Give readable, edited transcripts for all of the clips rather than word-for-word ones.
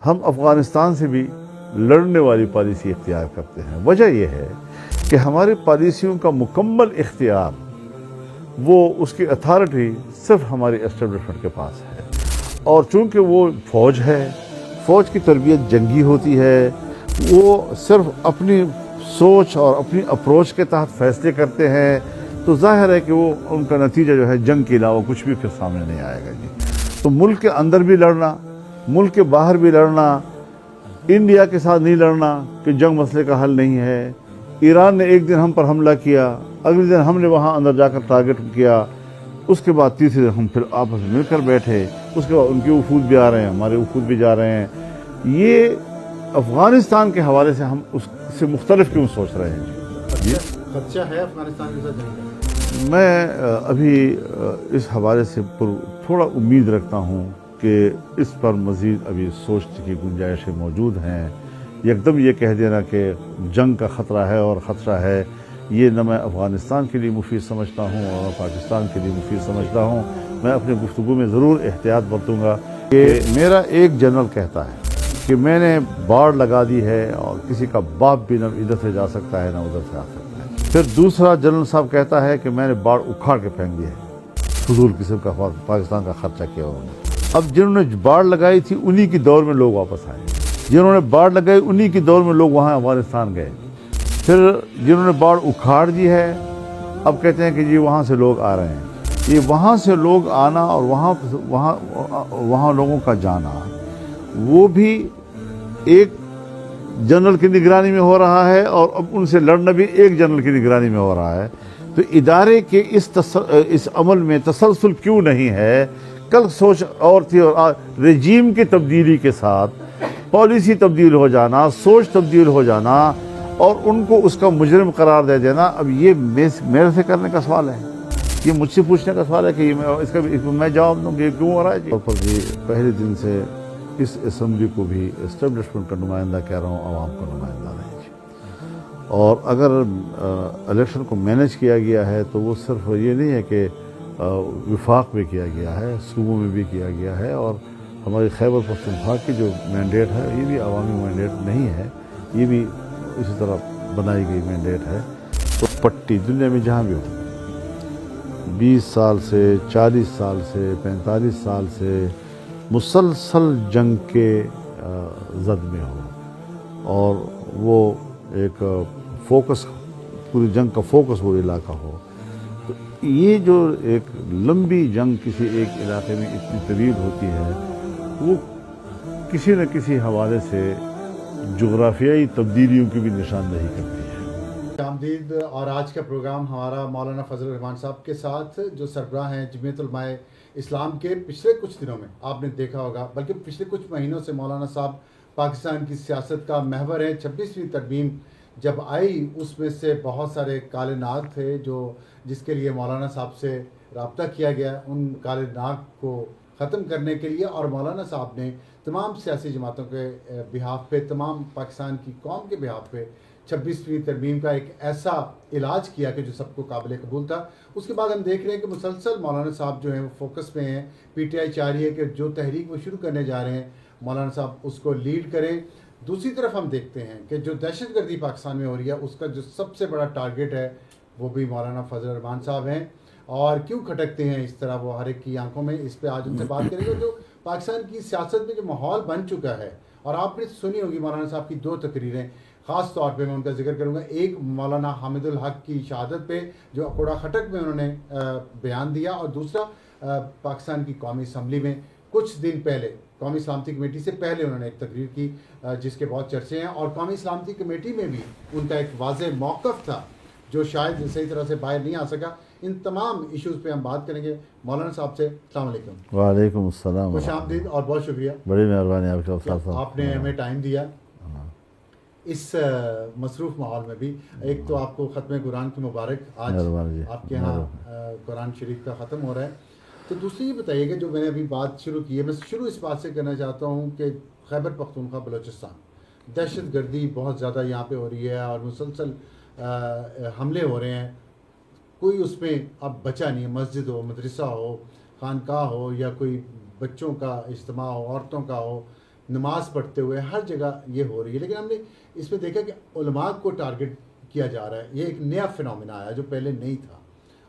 ہم افغانستان سے بھی لڑنے والی پالیسی اختیار کرتے ہیں. وجہ یہ ہے کہ ہماری پالیسیوں کا مکمل اختیار، وہ اس کی اتھارٹی صرف ہماری اسٹیبلشمنٹ کے پاس ہے. اور چونکہ وہ فوج ہے، فوج کی تربیت جنگی ہوتی ہے، وہ صرف اپنی سوچ اور اپنی اپروچ کے تحت فیصلے کرتے ہیں، تو ظاہر ہے کہ وہ ان کا نتیجہ جو ہے جنگ کے علاوہ کچھ بھی پھر سامنے نہیں آئے گا. جی تو ملک کے اندر بھی لڑنا، ملک کے باہر بھی لڑنا، انڈیا کے ساتھ نہیں لڑنا کہ جنگ مسئلے کا حل نہیں ہے. ایران نے ایک دن ہم پر حملہ کیا، اگلے دن ہم نے وہاں اندر جا کر ٹارگٹ کیا، اس کے بعد تیسرے دن ہم پھر آپس میں مل کر بیٹھے، اس کے بعد ان کے وفود بھی آ رہے ہیں، ہمارے وفود بھی جا رہے ہیں. یہ افغانستان کے حوالے سے ہم اس سے مختلف کیوں سوچ رہے ہیں؟ جی خدشہ ہے افغانستان کے ساتھ جنگ کا؟ میں ابھی اس حوالے سے تھوڑا امید رکھتا ہوں کہ اس پر مزید ابھی سوچنے کی گنجائشیں موجود ہیں. یکدم یہ کہہ دینا کہ جنگ کا خطرہ ہے اور خدشہ ہے، یہ نہ میں افغانستان کے لیے مفید سمجھتا ہوں اور نہ پاکستان کے لیے مفید سمجھتا ہوں. میں اپنی گفتگو میں ضرور احتیاط برتوں گا کہ میرا ایک جنرل کہتا ہے کہ میں نے باڑ لگا دی ہے اور کسی کا باپ بھی نہ ادھر سے جا سکتا ہے نہ ادھر سے آ سکتا ہے. پھر دوسرا جنرل صاحب کہتا ہے کہ میں نے باڑ اکھاڑ کے پھینک دی ہے، فضول قسم کا پاکستان کا خرچہ کیا انہوں نے. اب جنہوں نے باڑ لگائی تھی انہی کی دور میں لوگ واپس آئے، جنہوں نے باڑ لگائی انہی کی دور میں لوگ وہاں افغانستان گئے. پھر جنہوں نے باڑ اکھاڑ دی ہے اب کہتے ہیں کہ جی وہاں سے لوگ آ رہے ہیں. یہ وہاں سے لوگ آنا اور وہاں لوگوں کا جانا، وہ بھی ایک جنرل کی نگرانی میں ہو رہا ہے اور اب ان سے لڑنا بھی ایک جنرل کی نگرانی میں ہو رہا ہے. تو ادارے کے اس عمل میں تسلسل کیوں نہیں ہے؟ کل سوچ اور تھی اور رجیم کی تبدیلی کے ساتھ پالیسی تبدیل ہو جانا، سوچ تبدیل ہو جانا اور ان کو اس کا مجرم قرار دے دینا، اب یہ میرے سے کرنے کا سوال ہے، یہ مجھ سے پوچھنے کا سوال ہے کہ اس کا میں جواب دوں کہ یہ کیوں ہو رہا ہے. جی پہلے دن سے اس اسمبلی کو بھی اسٹیبلشمنٹ کا نمائندہ کہہ رہا ہوں، عوام کا نمائندہ نہیں. اور اگر الیکشن کو مینیج کیا گیا ہے تو وہ صرف یہ نہیں ہے کہ وفاق میں کیا گیا ہے، صوبوں میں بھی کیا گیا ہے، اور ہماری خیبر پختونخوا کی جو مینڈیٹ ہے یہ بھی عوامی مینڈیٹ نہیں ہے، یہ بھی اسی طرح بنائی گئی مینڈیٹ ہے. تو پٹی دنیا میں جہاں بھی ہو، 20 سال سے 40 سال سے 45 سال سے مسلسل جنگ کے زد میں ہو اور وہ ایک فوکس، پوری جنگ کا فوکس وہ علاقہ ہو، تو یہ جو ایک لمبی جنگ کسی ایک علاقے میں اتنی طویل ہوتی ہے، وہ کسی نہ کسی حوالے سے جغرافیائی تبدیلیوں کی بھی نشاندہی کرتی ہے. آمدید. اور آج کا پروگرام ہمارا مولانا فضل الرحمان صاحب کے ساتھ، جو سربراہ ہیں جمعیت علماء اسلام کے. پچھلے کچھ دنوں میں آپ نے دیکھا ہوگا، بلکہ پچھلے کچھ مہینوں سے مولانا صاحب پاکستان کی سیاست کا محور ہے. 26ویں ترمیم جب آئی اس میں سے بہت سارے کالے ناگ تھے جس کے لیے مولانا صاحب سے رابطہ کیا گیا ان کالے ناگ کو ختم کرنے کے لیے، اور مولانا صاحب نے تمام سیاسی جماعتوں کے بہاف پہ، تمام پاکستان کی قوم کے بہاف پہ 26ویں ترمیم کا ایک ایسا علاج کیا کہ جو سب کو قابل قبول تھا. اس کے بعد ہم دیکھ رہے ہیں کہ مسلسل مولانا صاحب جو ہیں وہ فوکس میں ہیں. پی ٹی آئی چاہ رہی ہے کہ جو تحریک وہ شروع کرنے جا رہے ہیں مولانا صاحب اس کو لیڈ کریں. دوسری طرف ہم دیکھتے ہیں کہ جو دہشت گردی پاکستان میں ہو رہی ہے اس کا جو سب سے بڑا ٹارگٹ ہے وہ بھی مولانا فضل الرحمان صاحب ہیں. اور کیوں کھٹکتے ہیں اس طرح وہ ہر ایک کی آنکھوں میں، اس پہ آج ان سے بات کریں گے. جو پاکستان کی سیاست میں جو ماحول بن چکا ہے، اور آپ نے سنی ہوگی مولانا صاحب کی 2 تقریریں، خاص طور پہ میں ان کا ذکر کروں گا. ایک مولانا حامد الحق کی شہادت پہ جو کوڑا خٹک میں انہوں نے بیان دیا، اور دوسرا پاکستان کی قومی اسمبلی میں کچھ دن پہلے قومی سلامتی کمیٹی سے پہلے انہوں نے ایک تقریر کی جس کے بہت چرچے ہیں. اور قومی سلامتی کمیٹی میں بھی ان کا ایک واضح موقف تھا جو شاید صحیح طرح سے باہر نہیں آ سکا. ان تمام ایشوز پہ ہم بات کریں گے مولانا صاحب سے. السلام علیکم. وعلیکم السلام. خوش آمدید اور بہت شکریہ. بڑی مہربانی آپ کا صاحب، آپ نے ہمیں ٹائم دیا اس مصروف ماحول میں بھی. ایک تو آپ کو ختم قرآن کی مبارک، آج آپ کے ہاں قرآن شریف کا ختم ہو رہا ہے. تو دوسری یہ بتائیے کہ جو میں نے ابھی بات شروع کی ہے، میں شروع اس بات سے کرنا چاہتا ہوں کہ خیبر پختونخوا بلوچستان دہشت گردی بہت زیادہ یہاں پہ ہو رہی ہے اور مسلسل حملے ہو رہے ہیں. کوئی اس میں اب بچا نہیں ہے، مسجد ہو، مدرسہ ہو، خانقاہ ہو، یا کوئی بچوں کا اجتماع ہو، عورتوں کا ہو، نماز پڑھتے ہوئے ہر جگہ یہ ہو رہی ہے، لیکن ہم نے اس میں دیکھا کہ علماء کو ٹارگٹ کیا جا رہا ہے. یہ ایک نیا فنومینا آیا جو پہلے نہیں تھا،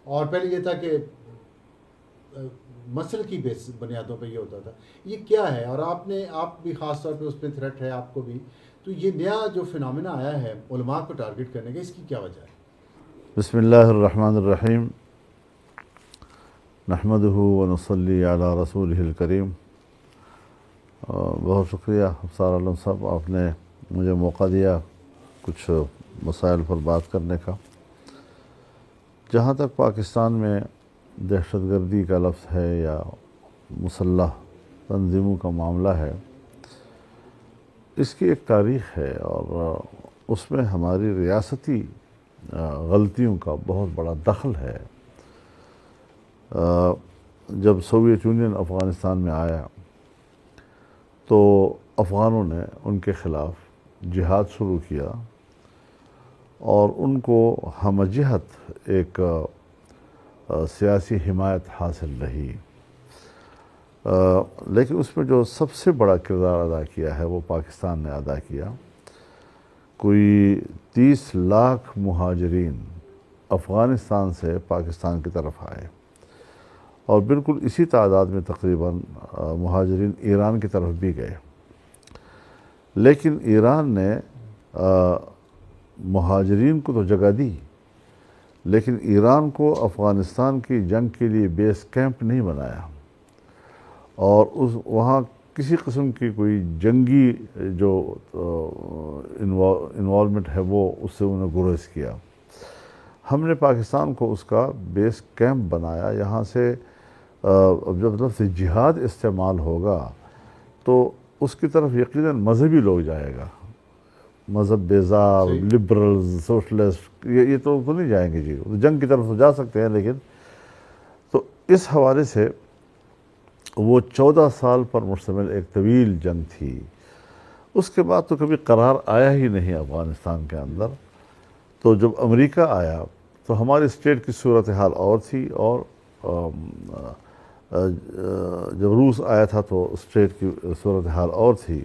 اور پہلے یہ تھا کہ مسل کی بنیادوں پہ یہ ہوتا تھا. یہ کیا ہے؟ اور آپ بھی خاص طور پہ اس پہ تھریٹ ہے آپ کو بھی، تو یہ نیا جو فنومینا آیا ہے علماء کو ٹارگٹ کرنے کا، اس کی کیا وجہ ہے؟ بسم اللہ الرحمن الرحیم، نحمدہ ونصلی علی رسولہ الکریم. بہت شکریہ افسار عالم صاحب، آپ نے مجھے موقع دیا کچھ مسائل پر بات کرنے کا. جہاں تک پاکستان میں دہشت گردی کا لفظ ہے یا مسلح تنظیموں کا معاملہ ہے، اس کی ایک تاریخ ہے اور اس میں ہماری ریاستی غلطیوں کا بہت بڑا دخل ہے. جب سوویت یونین افغانستان میں آیا تو افغانوں نے ان کے خلاف جہاد شروع کیا اور ان کو ہم جہت ایک سیاسی حمایت حاصل رہی. لیکن اس میں جو سب سے بڑا کردار ادا کیا ہے وہ پاکستان نے ادا کیا. کوئی 30 لاکھ مہاجرین افغانستان سے پاکستان کی طرف آئے اور بالکل اسی تعداد میں تقریباً مہاجرین ایران کی طرف بھی گئے. لیکن ایران نے مہاجرین کو تو جگہ دی، لیکن ایران کو افغانستان کی جنگ کے لیے بیس کیمپ نہیں بنایا اور وہاں کسی قسم کی کوئی جنگی جو انوالومنٹ ہے وہ اس سے انہیں گریز کیا. ہم نے پاکستان کو اس کا بیس کیمپ بنایا. یہاں سے جب لفظ جہاد استعمال ہوگا تو اس کی طرف یقیناً مذہبی لوگ جائے گا، مذہب بیزار، لبرلز، سوشلسٹ، یہ تو نہیں جائیں گے. جی جنگ کی طرف تو جا سکتے ہیں، لیکن تو اس حوالے سے وہ 14 سال پر مشتمل ایک طویل جنگ تھی. اس کے بعد تو کبھی قرار آیا ہی نہیں افغانستان کے اندر. تو جب امریکہ آیا تو ہماری اسٹیٹ کی صورتحال اور تھی، اور جب روس آیا تھا تو اسٹیٹ کی صورتحال اور تھی.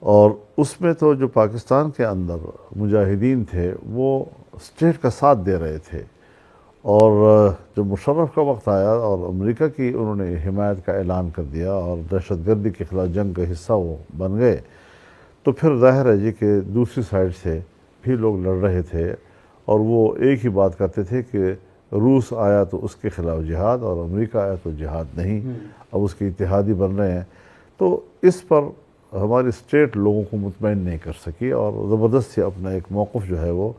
اور اس میں تو جو پاکستان کے اندر مجاہدین تھے وہ اسٹیٹ کا ساتھ دے رہے تھے، اور جب مشرف کا وقت آیا اور امریکہ کی انہوں نے حمایت کا اعلان کر دیا اور دہشت گردی کے خلاف جنگ کا حصہ وہ بن گئے، تو پھر ظاہر ہے جی کہ دوسری سائڈ سے بھی لوگ لڑ رہے تھے اور وہ ایک ہی بات کرتے تھے کہ روس آیا تو اس کے خلاف جہاد اور امریکہ آیا تو جہاد نہیں. اب اس کے اتحادی بن رہے ہیں. تو اس پر ہماری اسٹیٹ لوگوں کو مطمئن نہیں کر سکی اور زبردستی اپنا ایک موقف جو ہے وہ،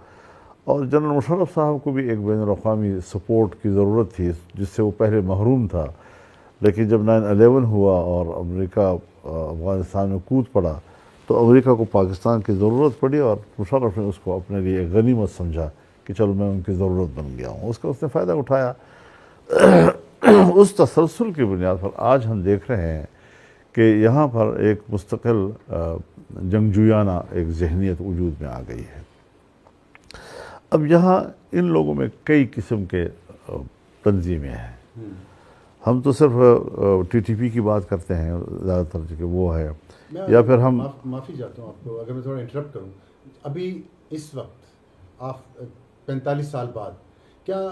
اور جنرل مشرف صاحب کو بھی ایک بین الاقوامی سپورٹ کی ضرورت تھی جس سے وہ پہلے محروم تھا. لیکن جب 9/11 ہوا اور امریکہ افغانستان میں کود پڑا تو امریکہ کو پاکستان کی ضرورت پڑی اور مشرف نے اس کو اپنے لیے ایک غنیمت سمجھا کہ چلو میں ان کی ضرورت بن گیا ہوں. اس کا اس نے فائدہ اٹھایا. اس تسلسل کی بنیاد پر آج ہم دیکھ رہے ہیں کہ یہاں پر ایک مستقل جنگجویانہ ایک ذہنیت وجود میں آ گئی ہے. اب یہاں ان لوگوں میں کئی قسم کے تنظیمیں ہیں. ہم تو صرف TTP کی بات کرتے ہیں زیادہ تر کہ وہ ہے، یا پھر ہم معافی چاہتا ہوں آپ کو اگر میں تھوڑا انٹرپٹ کروں. ابھی اس وقت آپ 45 سال بعد، کیا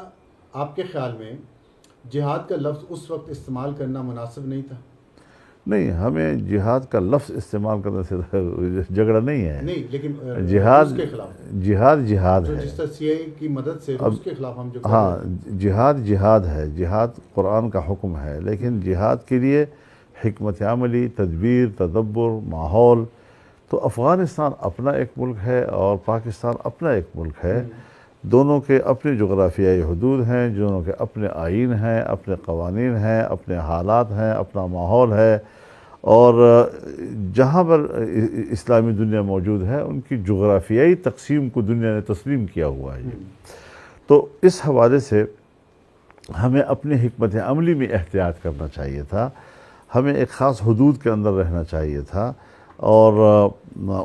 آپ کے خیال میں جہاد کا لفظ اس وقت استعمال کرنا مناسب نہیں تھا؟ نہیں، ہمیں جہاد کا لفظ استعمال کرنے سے جھگڑا نہیں ہے. نہیں، لیکن جہاد روس کے خلاف جہاد جو ہے. جس طرح CIA کی مدد سے روس کے خلاف ہم جو کر ہاں، رہے ہیں. جہاد ہے. جہاد قرآن کا حکم ہے، لیکن جہاد کے لیے حکمت عملی، تدبیر، تدبر، ماحول. تو افغانستان اپنا ایک ملک ہے اور پاکستان اپنا ایک ملک ہے. دونوں کے اپنے جغرافیائی حدود ہیں، دونوں کے اپنے آئین ہیں، اپنے قوانین ہیں، اپنے حالات ہیں، اپنا ماحول ہے. اور جہاں پر اسلامی دنیا موجود ہے ان کی جغرافیائی تقسیم کو دنیا نے تسلیم کیا ہوا ہے. تو اس حوالے سے ہمیں اپنی حکمت عملی میں احتیاط کرنا چاہیے تھا. ہمیں ایک خاص حدود کے اندر رہنا چاہیے تھا. اور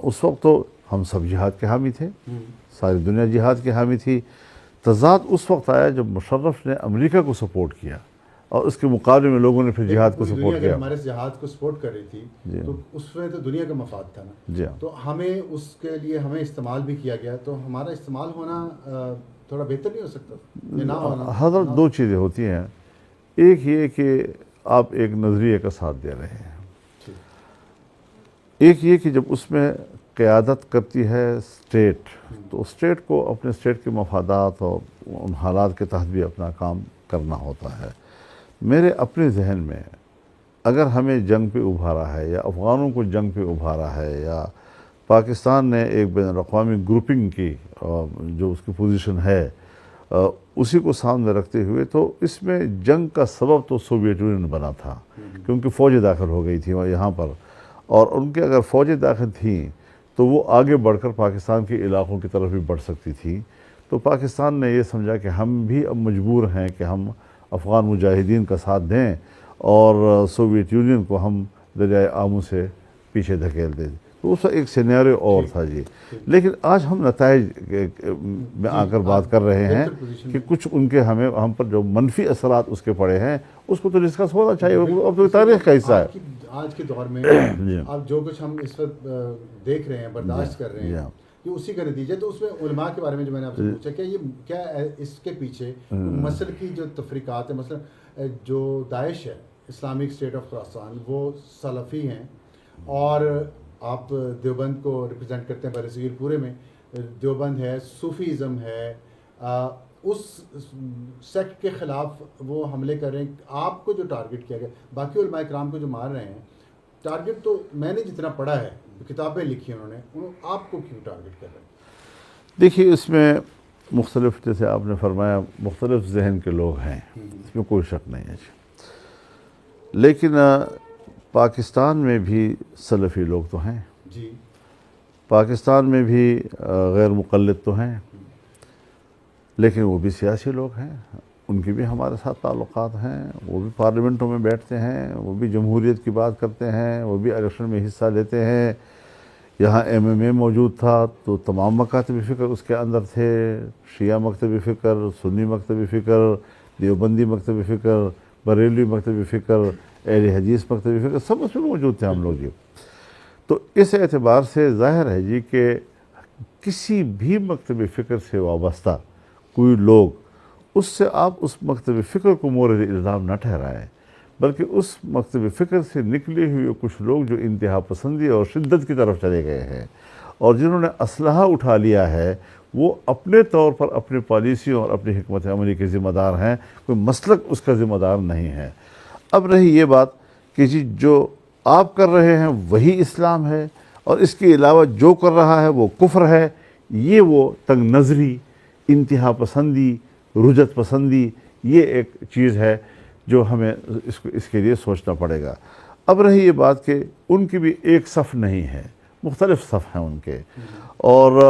اس وقت تو ہم سب جہاد کے حامی تھے، ساری دنیا جہاد کے حامی تھی. تضاد اس وقت آیا جب مشرف نے امریکہ کو سپورٹ کیا. اور اس کے مقابلے میں لوگوں نے پھر جہاد کو پوری سپورٹ دنیا کیا. ہمارے جہاد کو سپورٹ کر رہی تھی جی. تو اس میں تو دنیا کا مفاد تھا نا. جی. تو ہمیں اس کے لیے ہمیں استعمال بھی کیا گیا, تو ہمارا استعمال ہونا تھوڑا بہتر نہیں ہو سکتا یا نہ ہونا. حضرت دو چیزیں ہوتی ہیں. ایک یہ کہ آپ ایک نظریے کا ساتھ دے رہے ہیں, ایک یہ کہ جب اس میں قیادت کرتی ہے اسٹیٹ, تو اسٹیٹ کو اپنے اسٹیٹ کے مفادات اور ان حالات کے تحت بھی اپنا کام کرنا ہوتا ہے. میرے اپنے ذہن میں اگر ہمیں جنگ پہ ابھارا ہے یا افغانوں کو جنگ پہ ابھارا ہے یا پاکستان نے ایک بین الاقوامی گروپنگ کی جو اس کی پوزیشن ہے اسی کو سامنے رکھتے ہوئے, تو اس میں جنگ کا سبب تو سوویت یونین بنا تھا کیونکہ فوجیں داخل ہو گئی تھیں یہاں پر, اور ان کے اگر فوجیں داخل تھیں تو وہ آگے بڑھ کر پاکستان کے علاقوں کی طرف بھی بڑھ سکتی تھی. تو پاکستان نے یہ سمجھا کہ ہم بھی اب مجبور ہیں کہ ہم افغان مجاہدین کا ساتھ دیں اور سوویت یونین کو ہم دریائے آمو سے پیچھے دھکیل دیں. تو اس کا ایک سینیریو اور تھا جی. لیکن آج ہم نتائج میں آ کر بات کر رہے ہیں کہ کچھ ان کے ہم پر جو منفی اثرات اس کے پڑے ہیں اس کو تو ڈسکس ہونا چاہیے, اب تو تاریخ کا حصہ ہے. آج کے دور میں اب جو کچھ ہم اس وقت دیکھ رہے ہیں, برداشت کر رہے ہیں, یہ اسی کا نتیجہ. تو اس میں علماء کے بارے میں جو میں نے آپ سے پوچھا کہ یہ کیا اس کے پیچھے مسل کی جو تفریقات ہیں, مثلا جو داعش ہے اسلامک اسٹیٹ آف خراسان, وہ سلفی ہیں اور آپ دیوبند کو ریپرزینٹ کرتے ہیں برصغیر پورے میں. دیوبند ہے, صوفیزم ہے, اس سیکٹ کے خلاف وہ حملے کر رہے ہیں. آپ کو جو ٹارگٹ کیا گیا, باقی علماء کرام کو جو مار رہے ہیں, ٹارگٹ تو میں نے جتنا پڑھا ہے, کتابیں لکھی انہوں نے, آپ کو کیوں ٹارگٹ کر رہے ہیں؟ دیکھیے اس میں مختلف, جیسے آپ نے فرمایا, مختلف ذہن کے لوگ ہیں, اس میں کوئی شک نہیں ہے. لیکن پاکستان میں بھی سلفی لوگ تو ہیں جی, پاکستان میں بھی غیر مقلد تو ہیں, لیکن وہ بھی سیاسی لوگ ہیں, ان کی بھی ہمارے ساتھ تعلقات ہیں, وہ بھی پارلیمنٹوں میں بیٹھتے ہیں, وہ بھی جمہوریت کی بات کرتے ہیں, وہ بھی الیکشن میں حصہ لیتے ہیں. یہاں MMA موجود تھا تو تمام مکاتب فکر اس کے اندر تھے, شیعہ مکتب فکر, سنی مکتب فکر, دیوبندی مکتب فکر, بریلوی مکتب فکر, اہل حدیث مکتب فکر, سب اس میں موجود تھے ہم لوگ جی. تو اس اعتبار سے ظاہر ہے جی کہ کسی بھی مکتب فکر سے وابستہ کوئی لوگ, اس سے آپ اس مکتب فکر کو مورد الزام نہ ٹھہرائیں, بلکہ اس مکتب فکر سے نکلے ہوئے کچھ لوگ جو انتہا پسندی اور شدت کی طرف چلے گئے ہیں اور جنہوں نے اسلحہ اٹھا لیا ہے, وہ اپنے طور پر اپنے پالیسیوں اور اپنی حکمت عملی کے ذمہ دار ہیں, کوئی مسلک اس کا ذمہ دار نہیں ہے. اب رہی یہ بات کہ جی جو آپ کر رہے ہیں وہی اسلام ہے اور اس کے علاوہ جو کر رہا ہے وہ کفر ہے, یہ وہ تنگ نظری, انتہا پسندی, رجت پسندی, یہ ایک چیز ہے جو ہمیں اس کے لیے سوچنا پڑے گا. اب رہی یہ بات کہ ان کی بھی ایک صف نہیں ہے, مختلف صف ہیں ان کے, اور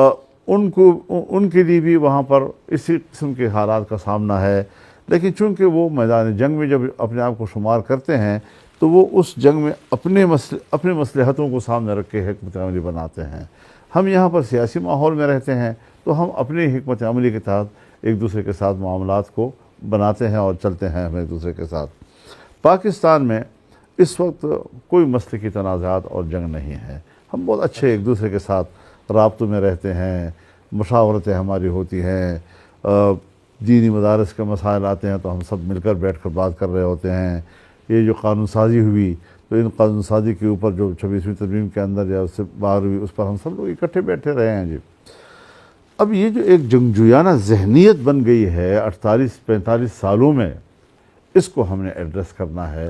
ان کے لیے بھی وہاں پر اسی قسم کے حالات کا سامنا ہے. لیکن چونکہ وہ میدان جنگ میں جب اپنے آپ کو شمار کرتے ہیں تو وہ اس جنگ میں اپنے مصلحتوں کو سامنے رکھ کے حکمت عملی بناتے ہیں. ہم یہاں پر سیاسی ماحول میں رہتے ہیں تو ہم اپنی حکمت عملی کے تحت ایک دوسرے کے ساتھ معاملات کو بناتے ہیں اور چلتے ہیں ہم ایک دوسرے کے ساتھ. پاکستان میں اس وقت کوئی مسلکی تنازعات اور جنگ نہیں ہے, ہم بہت اچھے ایک دوسرے کے ساتھ رابطوں میں رہتے ہیں, مشاورتیں ہماری ہوتی ہیں, دینی مدارس کے مسائل آتے ہیں تو ہم سب مل کر بیٹھ کر بات کر رہے ہوتے ہیں. یہ جو قانون سازی ہوئی تو ان قانون سازی کے اوپر جو 26ویں ترمیم کے اندر یا اس سے باہر ہوئی, اس پر ہم سب لوگ اکٹھے بیٹھے رہے ہیں جی. اب یہ جو ایک جنگجویانہ ذہنیت بن گئی ہے 48-45 سالوں میں, اس کو ہم نے ایڈریس کرنا ہے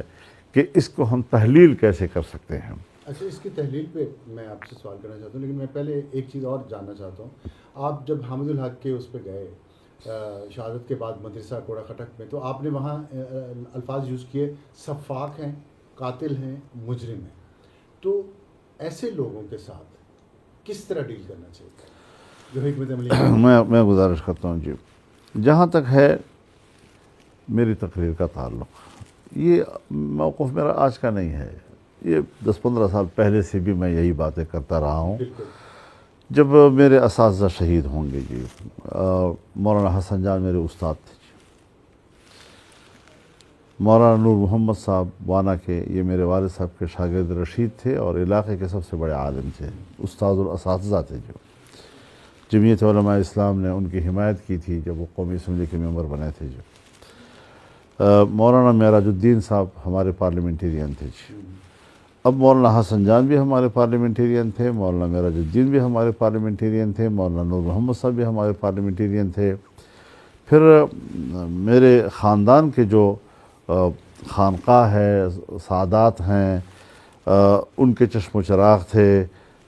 کہ اس کو ہم تحلیل کیسے کر سکتے ہیں. اچھا, اس کی تحلیل پہ میں آپ سے سوال کرنا چاہتا ہوں, لیکن میں پہلے ایک چیز اور جاننا چاہتا ہوں. آپ جب حامد الحق کے اس پہ گئے شہادت کے بعد مدرسہ کوڑا خٹک میں, تو آپ نے وہاں الفاظ یوز کیے سفاک ہیں, قاتل ہیں, مجرم ہیں. تو ایسے لوگوں کے ساتھ کس طرح ڈیل کرنا چاہیے جو حکمت عملی؟ میں گزارش کرتا ہوں جی, جہاں تک ہے میری تقریر کا تعلق, یہ موقف میرا آج کا نہیں ہے, یہ 10-15 سال پہلے سے بھی میں یہی باتیں کرتا رہا ہوں. جب میرے اساتذہ شہید ہوں گے جی, مولانا حسن جان میرے استاد تھے جی, مولانا نور محمد صاحب وانا کے، یہ میرے والد صاحب کے شاگرد رشید تھے اور علاقے کے سب سے بڑے عالم تھے، استاد الاساتذہ تھے. جو جمعیت علماء اسلام نے ان کی حمایت کی تھی جب وہ قومی اسمبلی کے ممبر بنے تھے. جو مولانا معراج الدین صاحب ہمارے پارلیمنٹیرین تھے. اب مولانا حسن جان بھی ہمارے پارلیمنٹیرین تھے، مولانا معراج الدین بھی ہمارے پارلیمنٹیرین تھے، مولانا نور محمد صاحب بھی ہمارے پارلیمنٹیرین تھے. پھر میرے خاندان کے جو خانقاہ ہے، سادات ہیں، ان کے چشم و چراغ تھے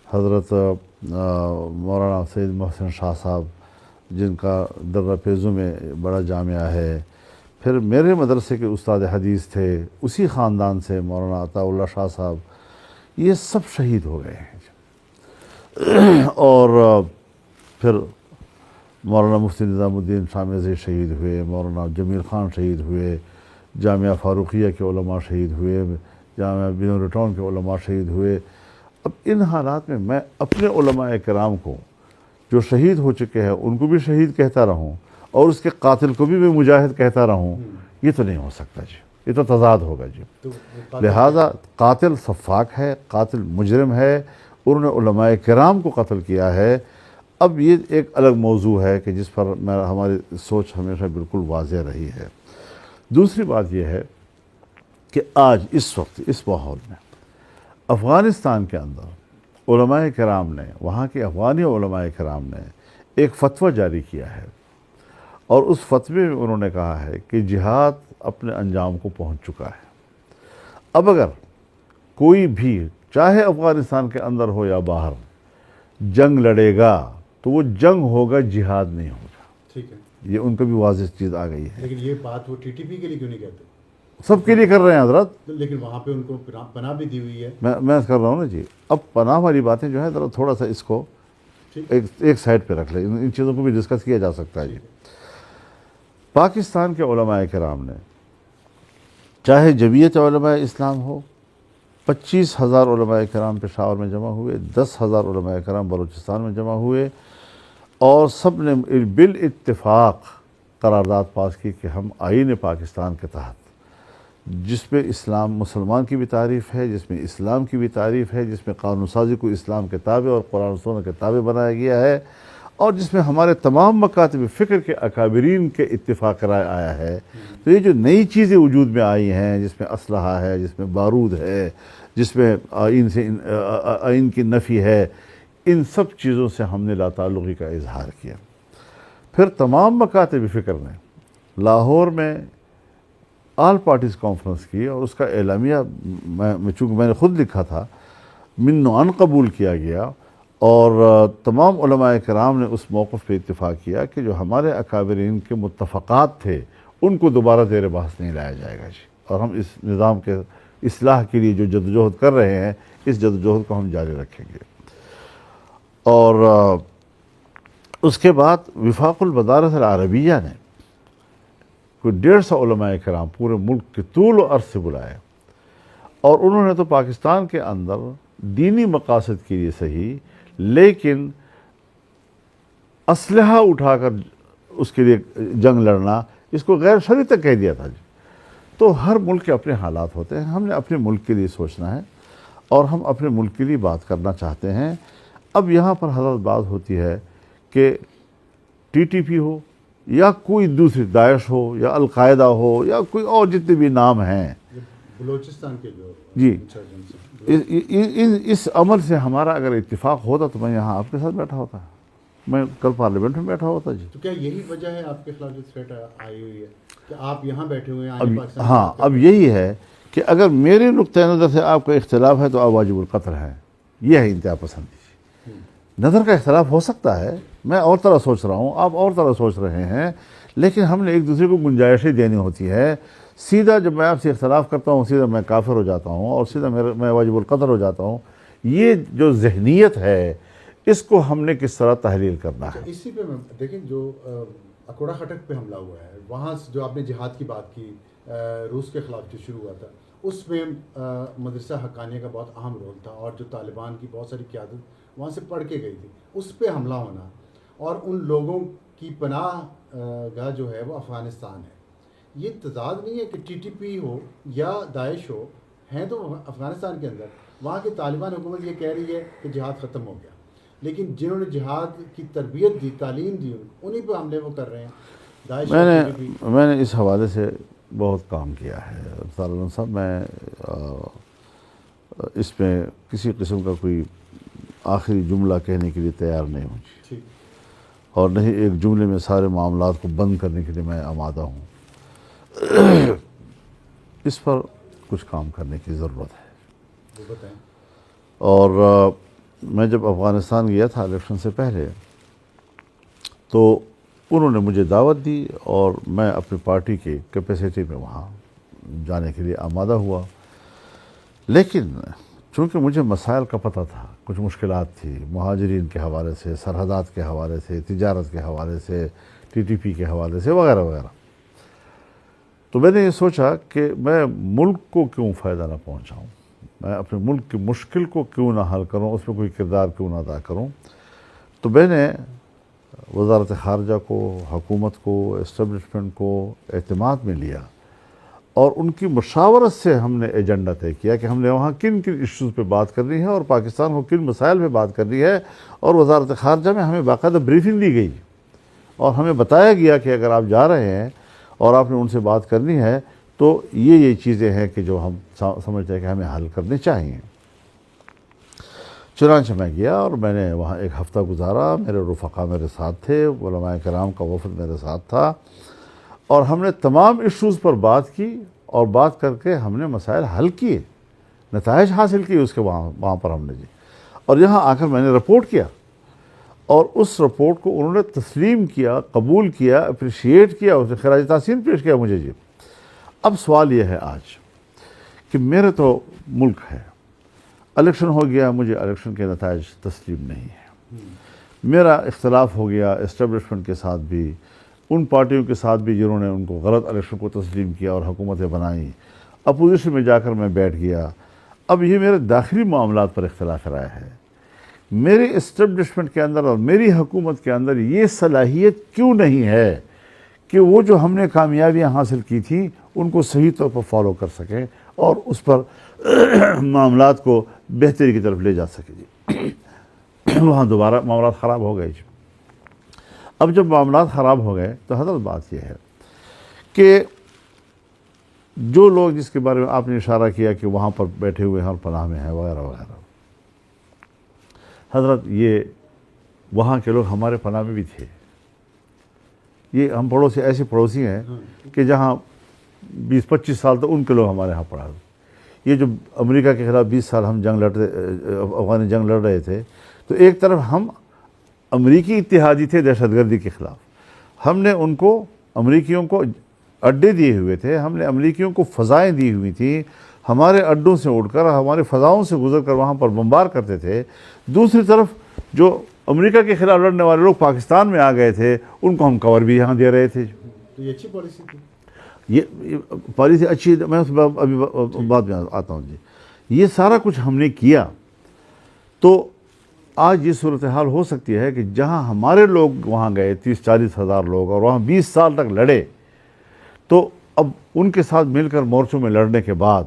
حضرت مولانا سید محسن شاہ صاحب، جن کا درہ پیزو میں بڑا جامعہ ہے. پھر میرے مدرسے کے استاد حدیث تھے اسی خاندان سے مولانا عطاء اللہ شاہ صاحب، یہ سب شہید ہو گئے ہیں. اور پھر مولانا مفتی نظام الدین شامزی شہید ہوئے، مولانا جمیل خان شہید ہوئے، جامعہ فاروقیہ کے علماء شہید ہوئے، جامعہ بنور ٹاؤن کے علماء شہید ہوئے. اب ان حالات میں اپنے علماء کرام کو جو شہید ہو چکے ہیں ان کو بھی شہید کہتا رہوں اور اس کے قاتل کو بھی میں مجاہد کہتا رہوں، یہ تو نہیں ہو سکتا جی، یہ تو تضاد ہوگا جی. لہٰذا قاتل سفاک ہے، قاتل مجرم ہے، انہوں نے علماء کرام کو قتل کیا ہے. اب یہ ایک الگ موضوع ہے کہ جس پر ہماری سوچ ہمیشہ بالکل واضح رہی ہے. دوسری بات یہ ہے کہ آج اس وقت اس ماحول میں افغانستان کے اندر علماء کرام نے، وہاں کے افغانی علماء کرام نے ایک فتویٰ جاری کیا ہے اور اس فتوے میں انہوں نے کہا ہے کہ جہاد اپنے انجام کو پہنچ چکا ہے. اب اگر کوئی بھی چاہے افغانستان کے اندر ہو یا باہر جنگ لڑے گا تو وہ جنگ ہوگا، جہاد نہیں ہوگا. ٹھیک ہے، یہ ان کو بھی واضح چیز آ گئی ہے. لیکن یہ بات وہ ٹی ٹی پی کے لیے کیوں نہیں کہتے؟ سب کے لیے کر رہے ہیں حضرت. لیکن وہاں پہ ان کو پناہ بھی دی ہوئی ہے. میں کر رہا ہوں نا جی. اب پناہ والی باتیں جو ہیں ذرا تھوڑا سا اس کو ایک سائڈ پہ رکھ لیں، ان چیزوں کو بھی ڈسکس کیا جا سکتا ہے جی. پاکستان کے علماء کرام نے، چاہے جمعیت علماء اسلام ہو، 25,000 علماء کرام پشاور میں جمع ہوئے، 10,000 علماء کرام بلوچستان میں جمع ہوئے اور سب نے بالاتفاق قرارداد پاس کی کہ ہم آئین پاکستان کے تحت، جس میں اسلام مسلمان کی بھی تعریف ہے، جس میں اسلام کی بھی تعریف ہے، جس میں قانون سازی کو اسلام کے تابع اور قرآن و سنت کے تابع بنایا گیا ہے، اور جس میں ہمارے تمام مکاتب فکر کے اکابرین کے اتفاق رائے آیا ہے. تو یہ جو نئی چیزیں وجود میں آئی ہیں، جس میں اسلحہ ہے، جس میں بارود ہے، جس میں آئین کی نفی ہے، ان سب چیزوں سے ہم نے لا تعلقی کا اظہار کیا. پھر تمام مکاتب فکر نے لاہور میں آل پارٹیز کانفرنس کی اور اس کا اعلامیہ چونکہ میں نے خود لکھا تھا، من عن قبول کیا گیا اور تمام علماء کرام نے اس موقف پہ اتفاق کیا کہ جو ہمارے اکابرین کے متفقات تھے ان کو دوبارہ زیر بحث نہیں لایا جائے گا جی. اور ہم اس نظام کے اصلاح کے لیے جو جدوجہد کر رہے ہیں، اس جدوجہد کو ہم جاری رکھیں گے. اور اس کے بعد وفاق المدارس العربیہ نے کوئی 150 علماء کرام پورے ملک کے طول و عرض سے بلائے اور انہوں نے تو پاکستان کے اندر دینی مقاصد کے لیے صحیح، لیکن اسلحہ اٹھا کر اس کے لیے جنگ لڑنا، اس کو غیر شرعی تک کہہ دیا تھا جی. تو ہر ملک کے اپنے حالات ہوتے ہیں، ہم نے اپنے ملک کے لیے سوچنا ہے اور ہم اپنے ملک کے لیے بات کرنا چاہتے ہیں. اب یہاں پر حضرت بات ہوتی ہے کہ ٹی ٹی پی ہو یا کوئی دوسری داعش ہو یا القاعدہ ہو یا کوئی اور جتنے بھی نام ہیں بلوچستان کے جو جی، اس عمل سے ہمارا اگر اتفاق ہوتا تو میں یہاں آپ کے ساتھ بیٹھا ہوتا، میں کل پارلیمنٹ میں بیٹھا ہوتا جی. تو کیا یہی وجہ ہے آپ کے خلاف جو تھریٹ آئی ہوئی ہے کہ آپ یہاں بیٹھے ہوئے ہیں؟ اب یہی ہے کہ اگر میرے نقطۂ نظر سے آپ کا اختلاف ہے تو آپ واجب القتل ہیں. یہ ہے انتہا پسندی. نظر کا اختلاف ہو سکتا ہے، میں اور طرح سوچ رہا ہوں، آپ اور طرح سوچ رہے ہیں، لیکن ہم نے ایک دوسرے کو گنجائشیں دینی ہوتی ہے. سیدھا جب میں آپ سے اختلاف کرتا ہوں سیدھا میں کافر ہو جاتا ہوں اور سیدھا میں واجب القتل ہو جاتا ہوں. یہ جو ذہنیت ہے اس کو ہم نے کس طرح تحلیل کرنا ہے. اسی پہ میں دیکھیں جو اکوڑا خٹک پہ حملہ ہوا ہے، وہاں جو آپ نے جہاد کی بات کی، روس کے خلاف جو شروع ہوا تھا، اس میں مدرسہ حقانیہ کا بہت اہم رول تھا اور جو طالبان کی بہت ساری قیادت وہاں سے پڑھ کے گئی تھی، اس پہ حملہ ہونا اور ان لوگوں کی پناہ گاہ جو ہے وہ افغانستان ہے. یہ تضاد نہیں ہے کہ ٹی ٹی پی ہو یا داعش ہو، ہیں تو افغانستان کے اندر، وہاں کی طالبان حکومت یہ کہہ رہی ہے کہ جہاد ختم ہو گیا، لیکن جنہوں نے جہاد کی تربیت دی، تعلیم دی، انہیں پہ حملے وہ کر رہے ہیں، داعش اور ٹی ٹی پی۔ میں نے اس حوالے سے بہت کام کیا ہے طالبان صاحب، میں اس میں کسی قسم کا کوئی آخری جملہ کہنے کے لیے تیار نہیں ہوں جی، ٹھیک، اور نہیں ایک جملے میں سارے معاملات کو بند کرنے کے لیے میں آمادہ ہوں۔ اس پر کچھ کام کرنے کی ضرورت ہے۔ وہ بتائیں۔ اور میں جب افغانستان گیا تھا الیکشن سے پہلے، تو انہوں نے مجھے دعوت دی اور میں اپنی پارٹی کے کیپیسٹی میں وہاں جانے کے لیے آمادہ ہوا، لیکن چونکہ مجھے مسائل کا پتہ تھا، کچھ مشکلات تھی مہاجرین کے حوالے سے، سرحدات کے حوالے سے، تجارت کے حوالے سے، ٹی ٹی پی کے حوالے سے وغیرہ وغیرہ، تو میں نے یہ سوچا کہ میں ملک کو کیوں فائدہ نہ پہنچاؤں، میں اپنے ملک کی مشکل کو کیوں نہ حل کروں، اس میں کوئی کردار کیوں نہ ادا کروں۔ تو میں نے وزارت خارجہ کو، حکومت کو، اسٹیبلشمنٹ کو اعتماد میں لیا، اور ان کی مشاورت سے ہم نے ایجنڈا طے کیا کہ ہم نے وہاں کن کن ایشوز پہ بات کرنی ہے اور پاکستان کو کن مسائل پہ بات کرنی ہے، اور وزارت خارجہ میں ہمیں باقاعدہ بریفنگ دی گئی اور ہمیں بتایا گیا کہ اگر آپ جا رہے ہیں اور آپ نے ان سے بات کرنی ہے تو یہ چیزیں ہیں کہ جو ہم سمجھتے ہیں کہ ہمیں حل کرنے چاہیے۔ چنانچہ میں گیا اور میں نے وہاں ایک ہفتہ گزارا، میرے رفقا میرے ساتھ تھے، علماء کرام کا وفد میرے ساتھ تھا، اور ہم نے تمام ایشوز پر بات کی، اور بات کر کے ہم نے مسائل حل کیے، نتائج حاصل کیے اس کے وہاں پر ہم نے جی، اور یہاں آ کر میں نے رپورٹ کیا، اور اس رپورٹ کو انہوں نے تسلیم کیا، قبول کیا، اپریشیٹ کیا، اس نے خراج تحسین پیش کیا مجھے جی۔ اب سوال یہ ہے آج کہ میرے تو ملک ہے، الیکشن ہو گیا، مجھے الیکشن کے نتائج تسلیم نہیں ہے، میرا اختلاف ہو گیا اسٹیبلشمنٹ کے ساتھ بھی، ان پارٹیوں کے ساتھ بھی جنہوں نے ان کو غلط الیکشن کو تسلیم کیا اور حکومتیں بنائیں، اپوزیشن میں جا کر میں بیٹھ گیا۔ اب یہ میرے داخلی معاملات پر اختلاف رائے ہے، میرے اسٹیبلشمنٹ کے اندر اور میری حکومت کے اندر یہ صلاحیت کیوں نہیں ہے کہ وہ جو ہم نے کامیابیاں حاصل کی تھیں ان کو صحیح طور پر فالو کر سکیں اور اس پر معاملات کو بہتری کی طرف لے جا سکے جی۔ وہاں دوبارہ معاملات خراب ہو گئے جی۔ اب جب معاملات خراب ہو گئے تو حضرت بات یہ ہے کہ جو لوگ جس کے بارے میں آپ نے اشارہ کیا کہ وہاں پر بیٹھے ہوئے ہیں اور پناہ میں ہیں وغیرہ وغیرہ، حضرت یہ وہاں کے لوگ ہمارے پناہ میں بھی تھے، یہ ہم پڑوسی ایسے پڑوسی ہیں کہ جہاں 20-25 سال تک ان کے لوگ ہمارے ہاں پڑھا۔ یہ جو امریکہ کے خلاف 20 سال ہم افغانی جنگ لڑ رہے تھے، تو ایک طرف ہم امریکی اتحادی تھے دہشت گردی کے خلاف، ہم نے ان کو امریکیوں کو اڈے دیے ہوئے تھے، ہم نے امریکیوں کو فضائیں دی ہوئی تھیں، ہمارے اڈوں سے اڑ کر ہمارے فضاؤں سے گزر کر وہاں پر بمبار کرتے تھے۔ دوسری طرف جو امریکہ کے خلاف لڑنے والے لوگ پاکستان میں آ گئے تھے ان کو ہم کور بھی یہاں دے رہے تھے۔ تو یہ اچھی پالیسی تھی، یہ پالیسی اچھی، میں اس ابھی بات میں آتا ہوں جی۔ یہ سارا کچھ ہم نے کیا تو آج یہ صورتحال ہو سکتی ہے کہ جہاں ہمارے لوگ وہاں گئے 30-40 ہزار لوگ اور وہاں 20 سال تک لڑے، تو اب ان کے ساتھ مل کر مورچوں میں لڑنے کے بعد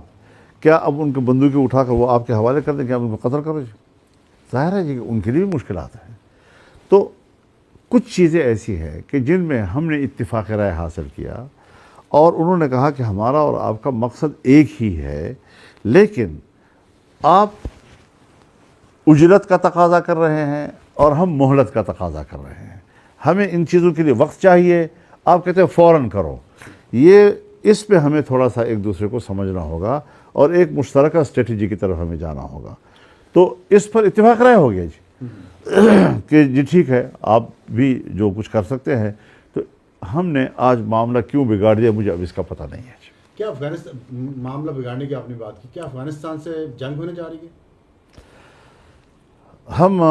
کیا اب ان کی بندوقیں اٹھا کر وہ آپ کے حوالے کر دیں کہ آپ ان کو قتل کرو جی؟ ظاہر ہے جی کہ ان کے لیے بھی مشکلات ہیں۔ تو کچھ چیزیں ایسی ہیں کہ جن میں ہم نے اتفاق رائے حاصل کیا اور انہوں نے کہا کہ ہمارا اور آپ کا مقصد ایک ہی ہے، لیکن آپ اجرت کا تقاضا کر رہے ہیں اور ہم مہلت کا تقاضا کر رہے ہیں، ہمیں ان چیزوں کے لیے وقت چاہیے، آپ کہتے ہیں فوراً کرو۔ یہ اس پہ ہمیں تھوڑا سا ایک دوسرے کو سمجھنا ہوگا اور ایک مشترکہ اسٹریٹجی کی طرف ہمیں جانا ہوگا۔ تو اس پر اتفاق رائے ہو گیا جی کہ جی ٹھیک ہے، آپ بھی جو کچھ کر سکتے ہیں۔ تو ہم نے آج معاملہ کیوں بگاڑ دیا مجھے اب اس کا پتہ نہیں ہے جی۔ کیا افغانستان معاملہ بگاڑنے کی آپ نے بات کی، کیا افغانستان سے جنگ ہونے جا رہی ہے؟ ہم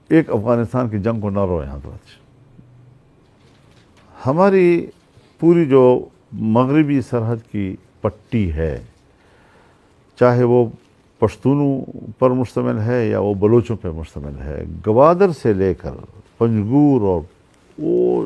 ایک افغانستان کی جنگ کو نہ روئیں حضرت، ہماری پوری جو مغربی سرحد کی پٹی ہے، چاہے وہ پشتونوں پر مشتمل ہے یا وہ بلوچوں پہ مشتمل ہے، گوادر سے لے کر پنجگور اور وہ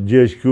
GHQ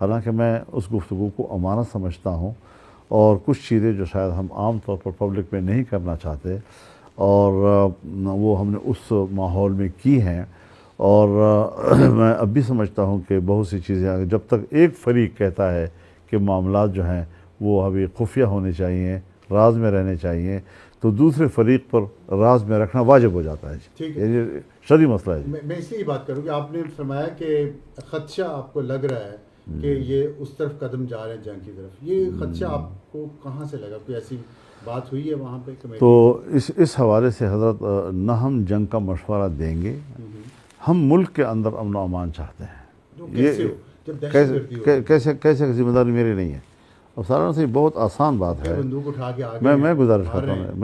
حالانکہ میں اس گفتگو کو امانت سمجھتا ہوں، اور کچھ چیزیں جو شاید ہم عام طور پر پبلک میں نہیں کرنا چاہتے، اور وہ ہم نے اس ماحول میں کی ہیں، اور میں اب بھی سمجھتا ہوں کہ بہت سی چیزیں جب تک ایک فریق کہتا ہے کہ معاملات جو ہیں وہ ابھی خفیہ ہونے چاہیے، راز میں رہنے چاہیے، تو دوسرے فریق پر راز میں رکھنا واجب ہو جاتا ہے ٹھیک ہے۔ یہ شرعی مسئلہ ہے جی۔ میں اس لیے بات کروں کہ آپ نے فرمایا کہ خدشہ آپ کو لگ رہا ہے کہ یہ اس طرف قدم جا رہے ہیں جنگ کی طرف، یہ خدشہ آپ کو کہاں سے لگا؟ کوئی ایسی بات ہوئی ہے وہاں پہ کمیٹی؟ تو اس حوالے سے حضرت نہ ہم جنگ کا مشورہ دیں گے، ہم ملک کے اندر امن و امان چاہتے ہیں۔ کیسے ہو جب دہشت گردی ہو؟ کیسے ذمہ داری میری نہیں ہے؟ اب سارا سے بہت آسان بات ہے، بندوق اٹھا کے آگے میں گزارش کرتا ہوں ٹرین میں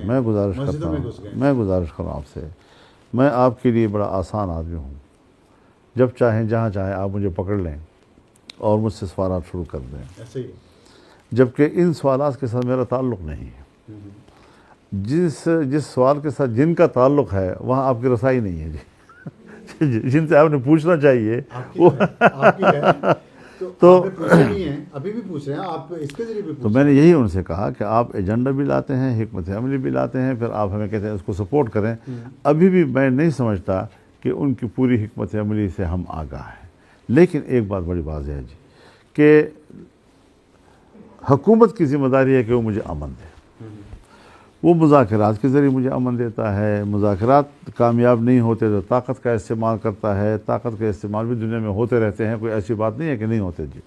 میں گزارش مسجدوں میں گھس گئے، میں گزارش کروں آپ سے، میں آپ کے لیے بڑا آسان آدمی ہوں، جب چاہیں جہاں چاہیں آپ مجھے پکڑ لیں اور مجھ سے سوالات شروع کر دیں، ایسے ہی جبکہ ان سوالات کے ساتھ میرا تعلق نہیں ہے۔ جس سوال کے ساتھ جن کا تعلق ہے وہاں آپ کی رسائی نہیں ہے جی جن سے آپ نے پوچھنا چاہیے وہ آپ کی ہے تو آپ نے پوچھے نہیں ہیں، ابھی بھی پوچھ رہے ہیں، آپ اس کے ذریعے بھی تو پوچھ میں نے یہی ان سے کہا کہ آپ ایجنڈا بھی لاتے ہیں، حکمت عملی بھی لاتے ہیں، پھر آپ ہمیں کہتے ہیں اس کو سپورٹ کریں۔ ابھی بھی میں نہیں سمجھتا کہ ان کی پوری حکمت عملی سے ہم آگاہ ہیں، لیکن ایک بات بڑی واضح ہے جی کہ حکومت کی ذمہ داری ہے کہ وہ مجھے امن دے، وہ مذاکرات کے ذریعے مجھے امن دیتا ہے، مذاکرات کامیاب نہیں ہوتے تو طاقت کا استعمال کرتا ہے، طاقت کا استعمال بھی دنیا میں ہوتے رہتے ہیں، کوئی ایسی بات نہیں ہے کہ نہیں ہوتے جی،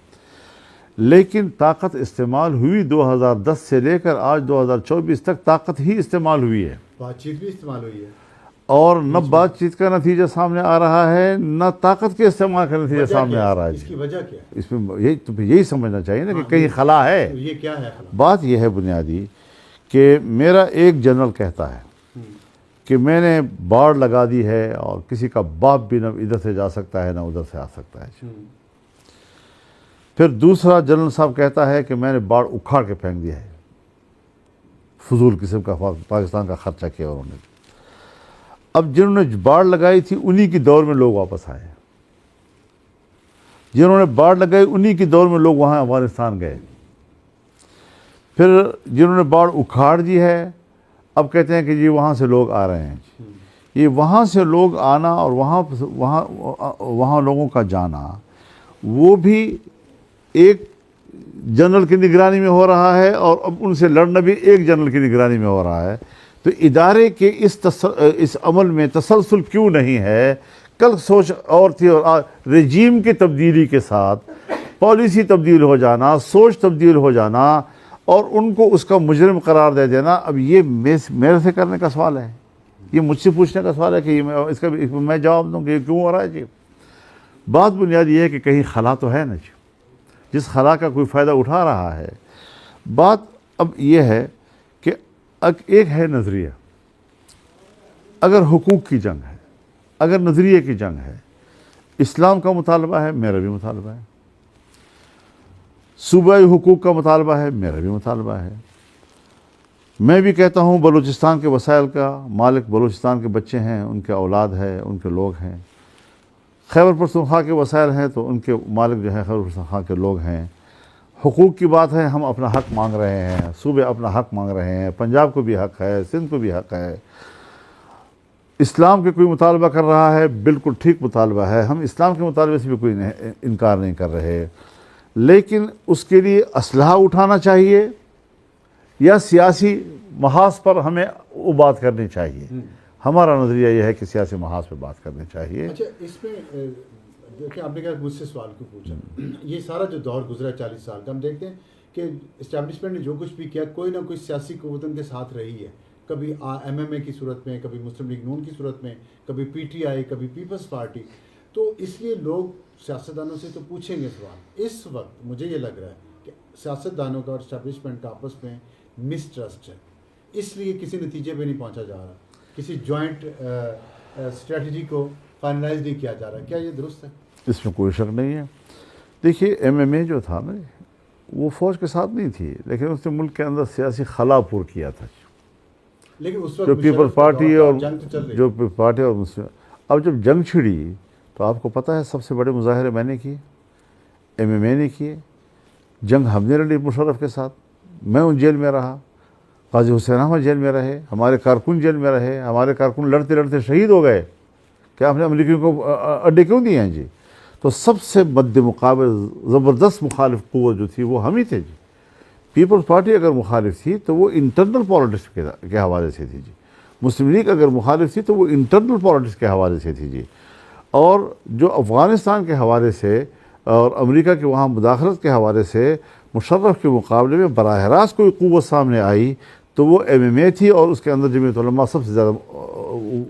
لیکن طاقت استعمال ہوئی 2010 سے لے کر آج 2024 تک طاقت ہی استعمال ہوئی ہے، بات چیت بھی استعمال ہوئی ہے، اور نہ بات چیت کا نتیجہ سامنے آ رہا ہے، نہ طاقت کے استعمال کا نتیجہ سامنے آ رہا ہے اس کی جی۔ وجہ کیا ہے؟ اس میں یہی سمجھنا چاہیے نا کہ کہیں خلا ہے۔ تو یہ کیا ہے خلا؟ بات یہ ہے بنیادی کہ میرا ایک جنرل کہتا ہے کہ میں نے باڑ لگا دی ہے اور کسی کا باپ بھی نہ ادھر سے جا سکتا ہے نہ ادھر سے آ سکتا ہے۔ پھر دوسرا جنرل صاحب کہتا ہے کہ میں نے باڑ اکھاڑ کے پھینک دیا ہے، فضول قسم کا پاکستان کا خرچہ کیا انہوں نے۔ اب جنہوں نے باڑ لگائی تھی انہی کی دور میں لوگ واپس آئے، جنہوں نے باڑ لگائی انہی کی دور میں لوگ وہاں افغانستان گئے، پھر جنہوں نے باڑ اکھاڑ دی ہے اب کہتے ہیں کہ جی وہاں سے لوگ آ رہے ہیں۔ یہ وہاں سے لوگ آنا اور وہاں لوگوں کا جانا وہ بھی ایک جنرل کی نگرانی میں ہو رہا ہے، اور اب ان سے لڑنا بھی ایک جنرل کی نگرانی میں ہو رہا ہے۔ تو ادارے کے اس عمل میں تسلسل کیوں نہیں ہے؟ کل سوچ اور تھی، اور رجیم کی تبدیلی کے ساتھ پالیسی تبدیل ہو جانا، سوچ تبدیل ہو جانا، اور ان کو اس کا مجرم قرار دے دینا، اب یہ میرے سے کرنے کا سوال ہے، یہ مجھ سے پوچھنے کا سوال ہے کہ اس کا میں جواب دوں کہ یہ کیوں ہو رہا ہے جی۔ بات بنیادی یہ ہے کہ کہیں خلا تو ہے نا جی، جس خلا کا کوئی فائدہ اٹھا رہا ہے۔ بات اب یہ ہے کہ ایک ہے نظریہ، اگر حقوق کی جنگ ہے، اگر نظریے کی جنگ ہے، اسلام کا مطالبہ ہے، میرا بھی مطالبہ ہے، صوبائی حقوق کا مطالبہ ہے، میرا بھی مطالبہ ہے۔ میں بھی کہتا ہوں بلوچستان کے وسائل کا مالک بلوچستان کے بچے ہیں، ان کے اولاد ہے، ان کے لوگ ہیں۔ خیبر پختونخوا کے وسائل ہیں تو ان کے مالک جو ہے خیبر پختونخوا کے لوگ ہیں۔ حقوق کی بات ہے، ہم اپنا حق مانگ رہے ہیں، صوبے اپنا حق مانگ رہے ہیں، پنجاب کو بھی حق ہے، سندھ کو بھی حق ہے۔ اسلام کے کوئی مطالبہ کر رہا ہے، بالکل ٹھیک مطالبہ ہے، ہم اسلام کے مطالبے سے بھی کوئی انکار نہیں کر رہے، لیکن اس کے لیے اسلحہ اٹھانا چاہیے یا سیاسی محاذ پر ہمیں وہ بات کرنی چاہیے؟ ہمارا نظریہ یہ ہے کہ سیاسی محاذ پہ بات کرنی چاہیے۔ اچھا، اس میں دیکھیں آپ نے کہا مجھ سے سوال کیوں پوچھا، یہ سارا جو دور گزرا 40 سال کا، ہم دیکھتے ہیں کہ اسٹیبلشمنٹ نے جو کچھ بھی کیا کوئی نہ کوئی سیاسی قوت ان کے ساتھ رہی ہے، کبھی MMA کی صورت میں، کبھی مسلم لیگ نون کی صورت میں، کبھی PTI، کبھی پیپلز پارٹی۔ تو اس لیے لوگ سیاستدانوں سے تو پوچھیں گے سوال۔ اس وقت مجھے یہ لگ رہا ہے کہ سیاستدانوں کا اور اسٹیبلشمنٹ کا آپس میں مسٹرسٹ ہے، اس لیے کسی نتیجے پہ نہیں پہنچا جا رہا، کسی جوائنٹ اسٹریٹجی کو فائنلائز نہیں کیا جا رہا۔ کیا یہ درست ہے؟ اس میں کوئی شک نہیں ہے۔ دیکھیے MMA جو تھا نا وہ فوج کے ساتھ نہیں تھی، لیکن اس نے ملک کے اندر سیاسی خلا پور کیا تھا، لیکن اس وقت جو پیپلز پارٹی اور جنگ تو چل رہی جو پارٹی اور مسلم۔ اب جب جنگ چھڑی تو آپ کو پتہ ہے سب سے بڑے مظاہرے میں نے کیے، MMA نے کیے, جنگ ہم نے لڑی مشرف کے ساتھ, میں ان جیل میں رہا, قاضی حسین احمد جیل میں رہے, ہمارے کارکن جیل میں رہے, ہمارے کارکن لڑتے لڑتے شہید ہو گئے. کیا ہم نے امریکیوں کو اڈے کیوں دیے ہیں جی؟ تو سب سے مد مقابل زبردست مخالف قوت جو تھی وہ ہم ہی تھے جی. پیپلز پارٹی اگر مخالف تھی تو وہ انٹرنل پالیٹکس کے حوالے سے تھی جی. مسلم لیگ اگر مخالف تھی تو وہ انٹرنل پالیٹکس کے حوالے سے تھی جی. اور جو افغانستان کے حوالے سے اور امریکہ کے وہاں مداخلت کے حوالے سے مشرف کے مقابلے میں براہ راست کوئی قوت سامنے آئی تو وہ MMA تھی, اور اس کے اندر جمعیت علماء سب سے زیادہ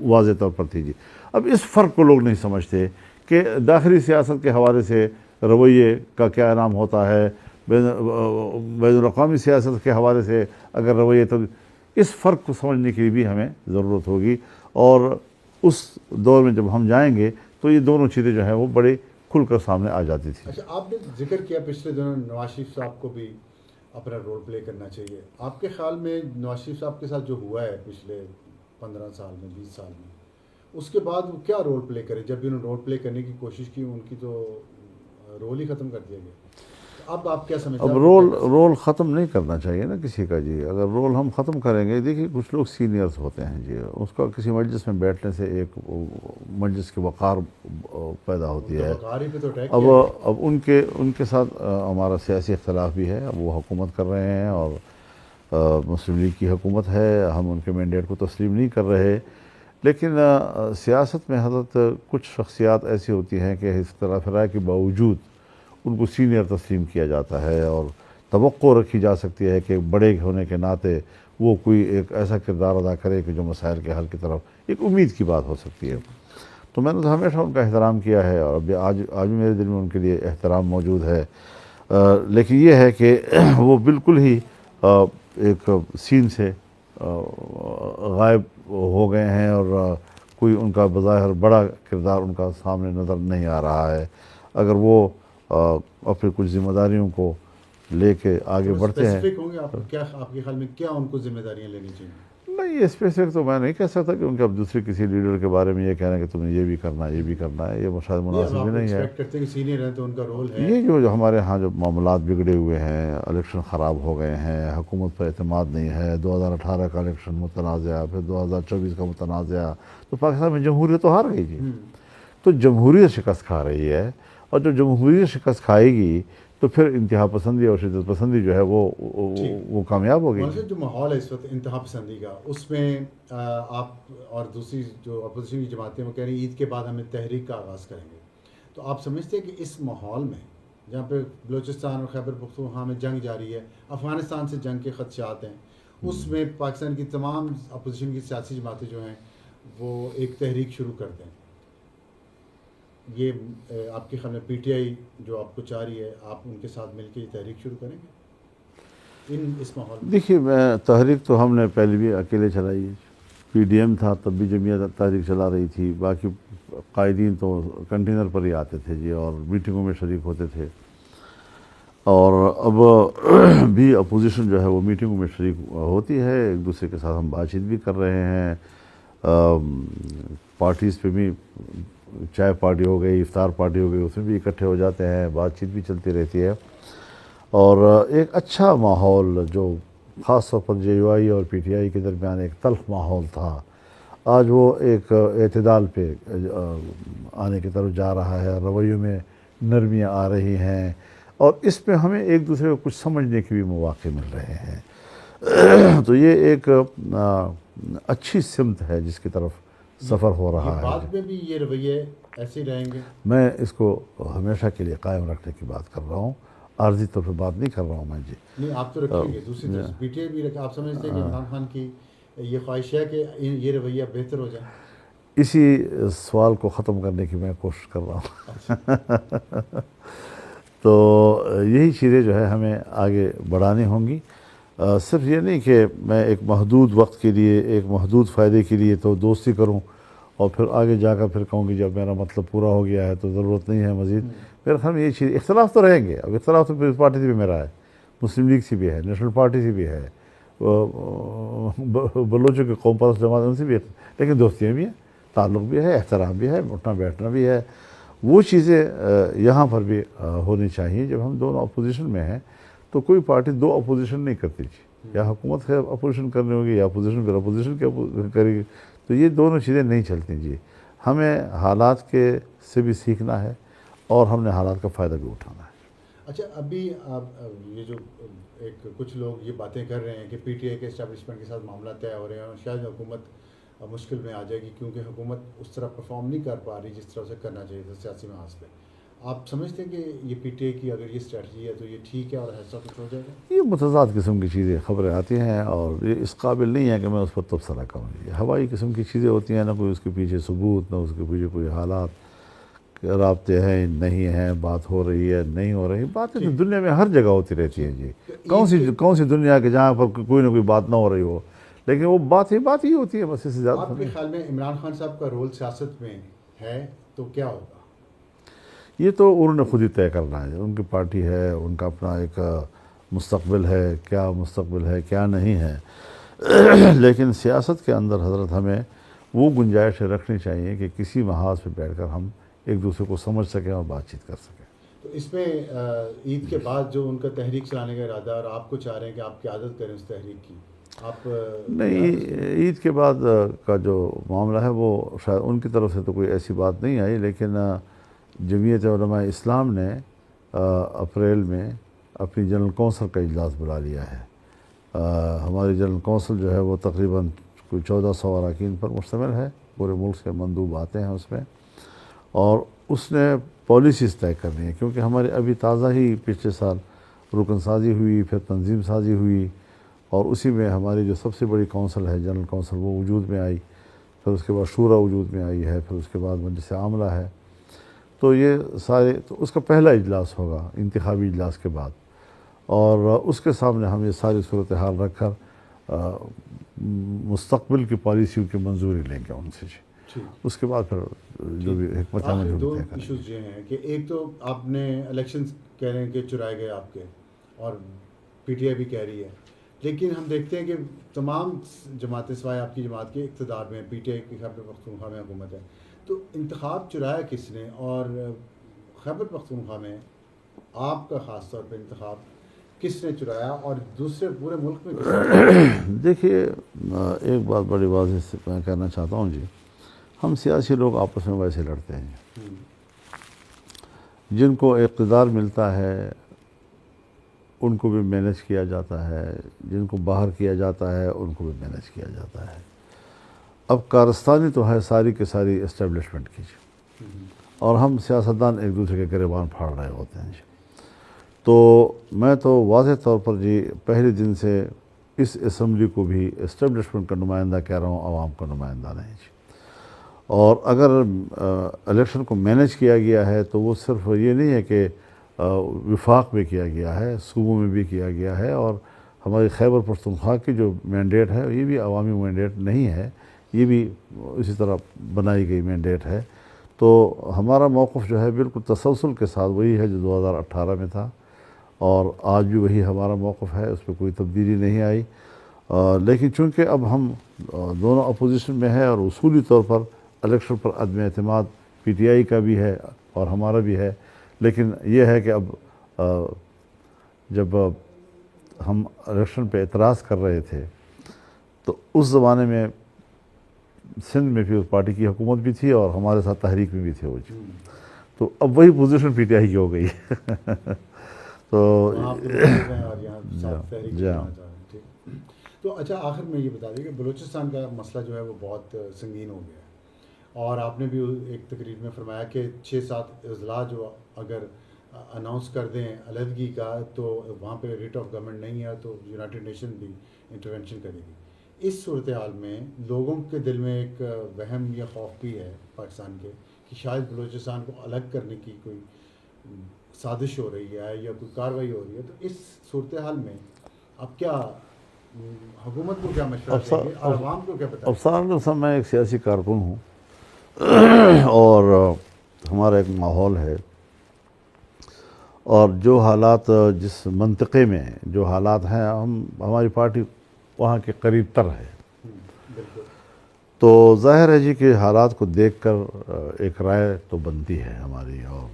واضح طور پر تھی جی. اب اس فرق کو لوگ نہیں سمجھتے کہ داخلی سیاست کے حوالے سے رویے کا کیا نام ہوتا ہے, بین الاقوامی سیاست کے حوالے سے اگر رویے, تو اس فرق کو سمجھنے کے لیے بھی ہمیں ضرورت ہوگی. اور اس دور میں جب ہم جائیں گے تو یہ دونوں چیزیں جو ہیں وہ بڑے کھل کر سامنے آ جاتی تھی. اچھا, آپ نے ذکر کیا پچھلے دنوں نواز شریف صاحب کو بھی اپنا رول پلے کرنا چاہیے. آپ کے خیال میں نواز شریف صاحب کے ساتھ جو ہوا ہے پچھلے 15 سال میں 20 سال میں, اس کے بعد وہ کیا رول پلے کرے؟ جب بھی انہوں نے رول پلے کرنے کی کوشش کی ان کی تو رول ہی ختم کر دیا گیا. اب آپ کیا سمجھتے ہیں؟ اب رول ختم نہیں کرنا چاہیے نا کسی کا جی. اگر رول ہم ختم کریں گے, دیکھیے کچھ لوگ سینئرز ہوتے ہیں جی, اس کا کسی مجلس میں بیٹھنے سے ایک مجلس کی وقار پیدا ہوتی ہے. اب ان کے ساتھ ہمارا سیاسی اختلاف بھی ہے. اب وہ حکومت کر رہے ہیں اور مسلم لیگ کی حکومت ہے, ہم ان کے مینڈیٹ کو تسلیم نہیں کر رہے. لیکن سیاست میں حضرت کچھ شخصیات ایسی ہوتی ہیں کہ اختلاف رائے کے باوجود ان کو سینئر تسلیم کیا جاتا ہے, اور توقع رکھی جا سکتی ہے کہ بڑے ہونے کے ناطے وہ کوئی ایک ایسا کردار ادا کرے کہ جو مسائل کے حل کی طرف ایک امید کی بات ہو سکتی ہے. تو میں نے تو ہمیشہ ان کا احترام کیا ہے, اور ابھی آج بھی میرے دل میں ان کے لیے احترام موجود ہے. لیکن یہ ہے کہ وہ بالکل ہی ایک سین سے غائب ہو گئے ہیں, اور کوئی ان کا بظاہر بڑا کردار ان کا سامنے نظر نہیں آ رہا ہے. اگر وہ اپنی کچھ ذمہ داریوں کو لے کے آگے بڑھتے ہیں. آپ کے خیال میں کیا ان کو ذمہ داریاں لینی چاہیے؟ نہیں, اسپیسیفک تو میں نہیں کہہ سکتا کہ ان کے اب دوسرے کسی لیڈر کے بارے میں یہ کہنا کہ تم نے یہ بھی کرنا ہے, یہ بھی کرنا ہے, یہ شاید مناسب بھی نہیں ہے. یہ جو ہمارے ہاں جو معاملات بگڑے ہوئے ہیں, الیکشن خراب ہو گئے ہیں, حکومت پر اعتماد نہیں ہے, 2018 کا الیکشن متنازع, پھر 2024 کا متنازع, تو پاکستان میں جمہوریت تو ہار گئی جی. تو جمہوریت شکست کھا رہی ہے, اور جو جمہوریت شکست کھائے گی تو پھر انتہا پسندی اور شدت پسندی جو ہے وہ کامیاب ہوگی. جو ماحول ہے اس وقت انتہا پسندی کا, اس میں آپ اور دوسری جو اپوزیشن کی جماعتیں وہ کہہ رہی ہیں عید کے بعد ہمیں تحریک کا آغاز کریں گے. تو آپ سمجھتے ہیں کہ اس ماحول میں جہاں پہ بلوچستان اور خیبر پختونخوا میں جنگ جاری ہے, افغانستان سے جنگ کے خدشات ہیں, اس میں پاکستان کی تمام اپوزیشن کی سیاسی جماعتیں جو ہیں وہ ایک تحریک شروع کر دیں, یہ آپ کے خیال میں پی ٹی آئی جو آپ کو چاہ رہی ہے, آپ ان کے ساتھ مل کے یہ تحریک شروع کریں گے اس ماحول میں؟ دیکھیے, تحریک تو ہم نے پہلے بھی اکیلے چلائی ہے. PDM تھا تب بھی جمعیت تحریک چلا رہی تھی, باقی قائدین تو کنٹینر پر ہی آتے تھے جی, اور میٹنگوں میں شریک ہوتے تھے. اور اب بھی اپوزیشن جو ہے وہ میٹنگوں میں شریک ہوتی ہے, ایک دوسرے کے ساتھ ہم بات چیت بھی کر رہے ہیں. پارٹیز پہ بھی, چائے پارٹی ہو گئی, افطار پارٹی ہو گئی, اس میں بھی اکٹھے ہو جاتے ہیں, بات چیت بھی چلتی رہتی ہے. اور ایک اچھا ماحول جو خاص طور پر JUI اور PTI کے درمیان ایک تلخ ماحول تھا, آج وہ ایک اعتدال پہ آنے کی طرف جا رہا ہے, رویوں میں نرمیاں آ رہی ہیں, اور اس میں ہمیں ایک دوسرے کو کچھ سمجھنے کے بھی مواقع مل رہے ہیں. تو یہ ایک اچھی سمت ہے جس کی طرف سفر ہو رہا ہے. بعد میں بھی یہ رویے ایسے ہی رہیں گے؟ میں اس کو ہمیشہ کے لیے قائم رکھنے کی بات کر رہا ہوں, عارضی طور پہ بات نہیں کر رہا ہوں میں جی. نہیں, آپ تو رکھیں گے. دوسری طرف PTI بھی رکھیں. آپ سمجھتے ہیں کہ عمران خان کی یہ خواہش ہے کہ یہ رویہ بہتر ہو جائے؟ اسی سوال کو ختم کرنے کی میں کوشش کر رہا ہوں. تو یہی چیزیں جو ہے ہمیں آگے بڑھانی ہوں گی. صرف یہ نہیں کہ میں ایک محدود وقت کے لیے, ایک محدود فائدے کے لیے تو دوستی کروں, اور پھر آگے جا کر پھر کہوں کہ جب میرا مطلب پورا ہو گیا ہے تو ضرورت نہیں ہے مزید. میرے خیال میں یہ چیز, اختلاف تو رہیں گے. اب اختلاف تو پیپلز پارٹی سے بھی میرا ہے, مسلم لیگ سے بھی ہے, نیشنل پارٹی سے بھی ہے, بلوچوں کے قوم پرست جماعت ان سے بھی ہے, لیکن دوستیاں بھی ہیں, تعلق بھی ہے, احترام بھی ہے, اٹھنا بیٹھنا بھی ہے. وہ چیزیں یہاں پر بھی ہونی چاہیے. جب ہم دونوں اپوزیشن میں ہیں تو کوئی پارٹی دو اپوزیشن نہیں کرتی جی. یا حکومت ہے اپوزیشن کرنی ہوگی یا اپوزیشن پھر اپوزیشن کی کرے گی. تو یہ دونوں چیزیں نہیں چلتی جی. ہمیں حالات کے سے بھی سیکھنا ہے اور ہم نے حالات کا فائدہ بھی اٹھانا ہے. اچھا ابھی آپ یہ جو ایک کچھ لوگ یہ باتیں کر رہے ہیں کہ پی ٹی آئی کے اسٹیبلشمنٹ کے ساتھ معاملہ طے ہو رہے ہیں اور شاید حکومت مشکل میں آ جائے گی کیونکہ حکومت اس طرح پرفارم نہیں کر پا رہی جس طرح اسے کرنا چاہیے تھا سیاسی محاذ پہ. آپ سمجھتے ہیں کہ یہ پی ٹی آئی کی اگر یہ اسٹریٹجی ہے تو یہ ٹھیک ہے اور ایسا کچھ ہو جائے گا؟ یہ متضاد قسم کی چیزیں خبریں آتی ہیں اور یہ اس قابل نہیں ہے کہ میں اس پر تبصرہ کروں. یہ ہوائی قسم کی چیزیں ہوتی ہیں, نہ کوئی اس کے پیچھے ثبوت, نہ اس کے پیچھے کوئی حالات رابطے ہیں نہیں ہیں, بات ہو رہی ہے نہیں ہو رہی. باتیں تو دنیا میں ہر جگہ ہوتی رہتی ہیں جی. کون سی دنیا کے جہاں پر کوئی نہ کوئی بات نہ ہو رہی ہو, لیکن وہ بات ہی ہوتی ہے بس, اس سے زیادہ. آپ کے خیال میں عمران خان صاحب کا رول سیاست میں ہے تو کیا ہوگا؟ یہ تو انہوں نے خود ہی طے کرنا ہے. ان کی پارٹی ہے, ان کا اپنا ایک مستقبل ہے, کیا مستقبل ہے کیا نہیں ہے. لیکن سیاست کے اندر حضرت ہمیں وہ گنجائش رکھنی چاہیے کہ کسی محاذ پہ بیٹھ کر ہم ایک دوسرے کو سمجھ سکیں اور بات چیت کر سکیں. تو اس میں عید کے بعد جو ان کا تحریک چلانے کا ارادہ اور آپ کو چاہ رہے ہیں کہ آپ قیادت کریں اس تحریک کی, آپ نہیں, عید کے بعد کا جو معاملہ ہے وہ شاید ان کی طرف سے تو کوئی ایسی بات نہیں آئی, لیکن جمعیت علماء اسلام نے اپریل میں اپنی جنرل کونسل کا اجلاس بلا لیا ہے. ہماری جنرل کونسل جو ہے وہ تقریباً کوئی 1400 اراکین پر مشتمل ہے. پورے ملک سے مندوب آتے ہیں اس میں, اور اس نے پالیسیز طے کرنی ہے کیونکہ ہمارے ابھی تازہ ہی پچھلے سال رکن سازی ہوئی, پھر تنظیم سازی ہوئی, اور اسی میں ہماری جو سب سے بڑی کونسل ہے جنرل کونسل وہ وجود میں آئی, پھر اس کے بعد شورا وجود میں آئی ہے, پھر اس کے بعد مجلس عاملہ ہے. تو یہ سارے, تو اس کا پہلا اجلاس ہوگا انتخابی اجلاس کے بعد, اور اس کے سامنے ہم یہ ساری صورتحال رکھ کر مستقبل کی پالیسیوں کی منظوری لیں گے ان سے. اس کے بعد پھر جو بھی حکمت عملی دو طے کریں گے. ایشوز یہ ہیں کہ ایک تو آپ نے الیکشنز کہہ رہے ہیں کہ چرائے گئے آپ کے, اور پی ٹی آئی بھی کہہ رہی ہے, لیکن ہم دیکھتے ہیں کہ تمام جماعتیں سوائے آپ کی جماعت کے اقتدار میں, پی ٹی آئی کی خیبر پختونخوا میں حکومت ہے. تو انتخاب چرایا کس نے, اور خیبر پختونخوا میں آپ کا خاص طور پہ انتخاب کس نے چرایا, اور دوسرے پورے ملک میں کس نے؟ دیکھیے, ایک بات بڑی واضح سے میں کہنا چاہتا ہوں جی, ہم سیاسی لوگ آپس میں ویسے لڑتے ہیں. جن کو اقتدار ملتا ہے ان کو بھی مینج کیا جاتا ہے, جن کو باہر کیا جاتا ہے ان کو بھی مینج کیا جاتا ہے. اب کارستانی تو ہے ساری کے ساری اسٹیبلشمنٹ کی جی, اور ہم سیاستدان ایک دوسرے کے گریبان پھاڑ رہے ہوتے ہیں جی. تو میں تو واضح طور پر جی پہلے دن سے اس اسمبلی کو بھی اسٹیبلشمنٹ کا نمائندہ کہہ رہا ہوں, عوام کا نمائندہ نہیں جی. اور اگر الیکشن کو مینج کیا گیا ہے تو وہ صرف یہ نہیں ہے کہ وفاق میں کیا گیا ہے, صوبوں میں بھی کیا گیا ہے, اور ہماری خیبر پختونخوا کی جو مینڈیٹ ہے یہ بھی عوامی مینڈیٹ نہیں ہے, یہ بھی اسی طرح بنائی گئی مینڈیٹ ہے. تو ہمارا موقف جو ہے بالکل تسلسل کے ساتھ وہی ہے جو 2018 میں تھا, اور آج بھی وہی ہمارا موقف ہے, اس پہ کوئی تبدیلی نہیں آئی. لیکن چونکہ اب ہم دونوں اپوزیشن میں ہیں اور اصولی طور پر الیکشن پر عدم اعتماد پی ٹی آئی کا بھی ہے اور ہمارا بھی ہے, لیکن یہ ہے کہ اب جب ہم الیکشن پہ اعتراض کر رہے تھے تو اس زمانے میں سندھ میں بھی اس پارٹی کی حکومت بھی تھی اور ہمارے ساتھ تحریک میں بھی تھے وہ جی. تو اب وہی پوزیشن پی ٹی آئی کی ہو گئی. تو اچھا آخر میں یہ بتا دیں کہ بلوچستان کا مسئلہ جو ہے وہ بہت سنگین ہو گیا ہے, اور آپ نے بھی ایک تقریر میں فرمایا کہ 6-7 اضلاع جو اگر اناؤنس کر دیں علیحدگی کا تو وہاں پہ ریٹ آف گورنمنٹ نہیں ہے تو یونائٹڈ نیشن بھی انٹرونشن کرے گی. اس صورتحال میں لوگوں کے دل میں ایک وہم یا خوف بھی ہے پاکستان کے کہ شاید بلوچستان کو الگ کرنے کی کوئی سازش ہو رہی ہے یا کوئی کارروائی ہو رہی ہے. تو اس صورتحال میں اب کیا حکومت کو کیا مشورہ دیں گے اور عوام کو کیا بتائیں؟ افسر میں ایک سیاسی کارکن ہوں, اور ہمارا ایک ماحول ہے, اور جو حالات جس منطقے میں جو حالات ہیں ہماری پارٹی وہاں کے قریب تر ہے. تو ظاہر ہے جی کہ حالات کو دیکھ کر ایک رائے تو بنتی ہے ہماری، اور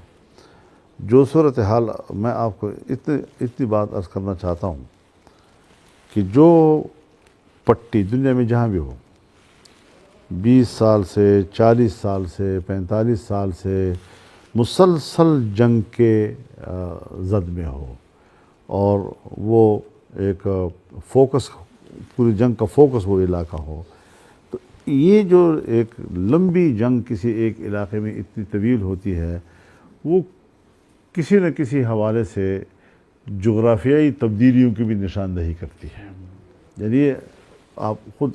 جو صورتحال میں آپ کو اتنی بات عرض کرنا چاہتا ہوں کہ جو پٹی دنیا میں جہاں بھی ہو 20 سال سے 40 سال سے 45 سال سے مسلسل جنگ کے زد میں ہو، اور وہ ایک فوکس، پوری جنگ کا فوکس وہ علاقہ ہو، تو یہ جو ایک لمبی جنگ کسی ایک علاقے میں اتنی طویل ہوتی ہے، وہ کسی نہ کسی حوالے سے جغرافیائی تبدیلیوں کی بھی نشاندہی کرتی ہے۔ یعنی آپ خود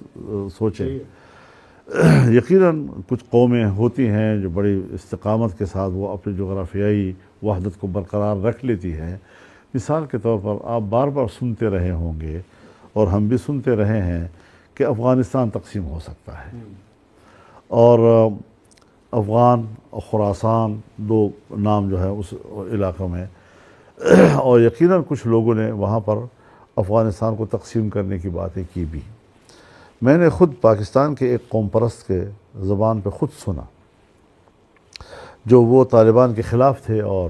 سوچیں، یقیناً کچھ قومیں ہوتی ہیں جو بڑی استقامت کے ساتھ وہ اپنی جغرافیائی وحدت کو برقرار رکھ لیتی ہے۔ مثال کے طور پر آپ بار بار سنتے رہے ہوں گے، اور ہم بھی سنتے رہے ہیں کہ افغانستان تقسیم ہو سکتا ہے، اور افغان اور خراسان دو نام جو ہے اس علاقوں میں، اور یقیناً کچھ لوگوں نے وہاں پر افغانستان کو تقسیم کرنے کی باتیں کی بھی۔ میں نے خود پاکستان کے ایک قوم پرست کے زبان پہ خود سنا، جو وہ طالبان کے خلاف تھے اور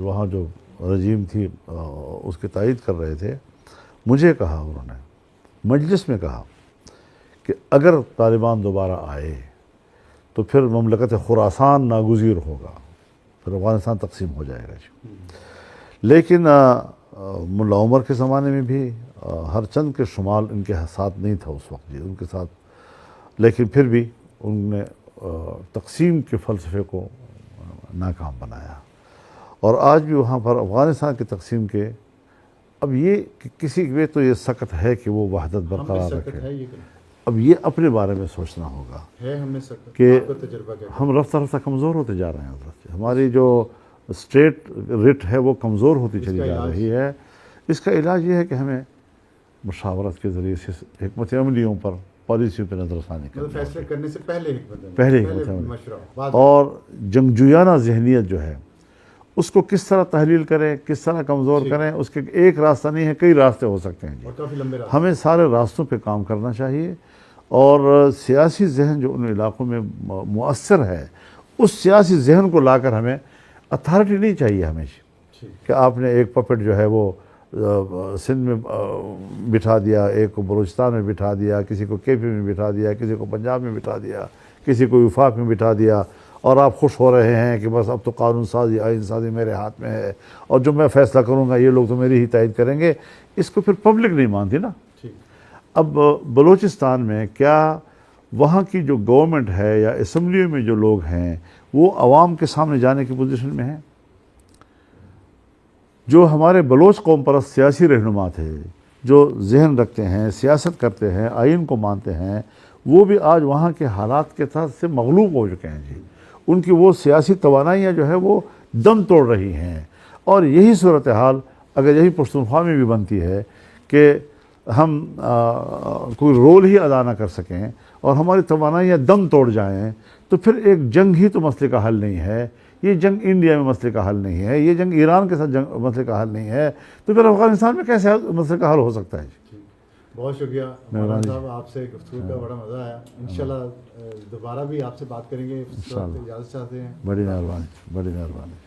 وہاں جو رجیم تھی اس کی تائید کر رہے تھے۔ مجھے کہا، انہوں نے مجلس میں کہا کہ اگر طالبان دوبارہ آئے تو پھر مملکت خراسان ناگزیر ہوگا، پھر افغانستان تقسیم ہو جائے گا جی۔ لیکن ملا عمر کے زمانے میں بھی ہر چند کے شمال ان کے ساتھ نہیں تھا اس وقت جی، ان کے ساتھ، لیکن پھر بھی ان نے تقسیم کے فلسفے کو ناکام بنایا، اور آج بھی وہاں پر افغانستان کی تقسیم کے، اب یہ کہ کسی میں تو یہ سخت ہے کہ وہ وحدت برقرار رکھے، اب یہ اپنے بارے میں سوچنا ہوگا کہ ہم رفتہ رفتہ کمزور ہوتے جا رہے ہیں حضرت۔ ہماری جو اسٹیٹ ریٹ ہے وہ کمزور ہوتی چلی جا رہی ہے۔ اس کا علاج یہ ہے کہ ہمیں مشاورت کے ذریعے سے حکمت عملیوں پر، پالیسیوں پہ نظر ثانی کرنا، فیصلے کرنے سے پہلے حکمت عملی، اور جنگجویانہ ذہنیت جو ہے اس کو کس طرح تحلیل کریں، کس طرح کمزور کریں، اس کے ایک راستہ نہیں ہے، کئی راستے ہو سکتے ہیں جی۔ ہمیں سارے راستوں پہ کام کرنا چاہیے، اور سیاسی ذہن جو ان علاقوں میں مؤثر ہے، اس سیاسی ذہن کو لا کر ہمیں اتھارٹی نہیں چاہیے ہمیں کہ آپ نے ایک پپٹ جو ہے وہ سندھ میں بٹھا دیا، ایک کو بلوچستان میں بٹھا دیا، کسی کو کے پی میں بٹھا دیا، کسی کو پنجاب میں بٹھا دیا، کسی کو وفاق میں بٹھا دیا، اور آپ خوش ہو رہے ہیں کہ بس اب تو قانون سازی، آئین سازی میرے ہاتھ میں ہے، اور جو میں فیصلہ کروں گا یہ لوگ تو میری ہی تائید کریں گے۔ اس کو پھر پبلک نہیں مانتی نا۔ اب بلوچستان میں کیا وہاں کی جو گورنمنٹ ہے یا اسمبلیوں میں جو لوگ ہیں وہ عوام کے سامنے جانے کی پوزیشن میں ہیں؟ جو ہمارے بلوچ قوم پرست سیاسی رہنما تھے، جو ذہن رکھتے ہیں، سیاست کرتے ہیں، آئین کو مانتے ہیں، وہ بھی آج وہاں کے حالات کے تحت سے مغلوب ہو چکے ہیں جی۔ ان کی وہ سیاسی توانائیاں جو ہے وہ دم توڑ رہی ہیں، اور یہی صورتحال اگر یہی پختونخوا میں بھی بنتی ہے کہ ہم کوئی رول ہی ادا نہ کر سکیں اور ہماری توانائیاں دم توڑ جائیں، تو پھر ایک جنگ ہی تو مسئلے کا حل نہیں ہے، یہ جنگ انڈیا میں مسئلے کا حل نہیں ہے، یہ جنگ ایران کے ساتھ مسئلے کا حل نہیں ہے، تو پھر افغانستان میں کیسے مسئلے کا حل ہو سکتا ہے جی؟ بہت شکریہ مولانا صاحب، آپ سے گفتگو کا بڑا مزہ آیا۔ انشاءاللہ دوبارہ بھی آپ سے بات کریں گے، اجازت چاہتے ہیں۔ بڑی مہربانی، بڑی مہربانی۔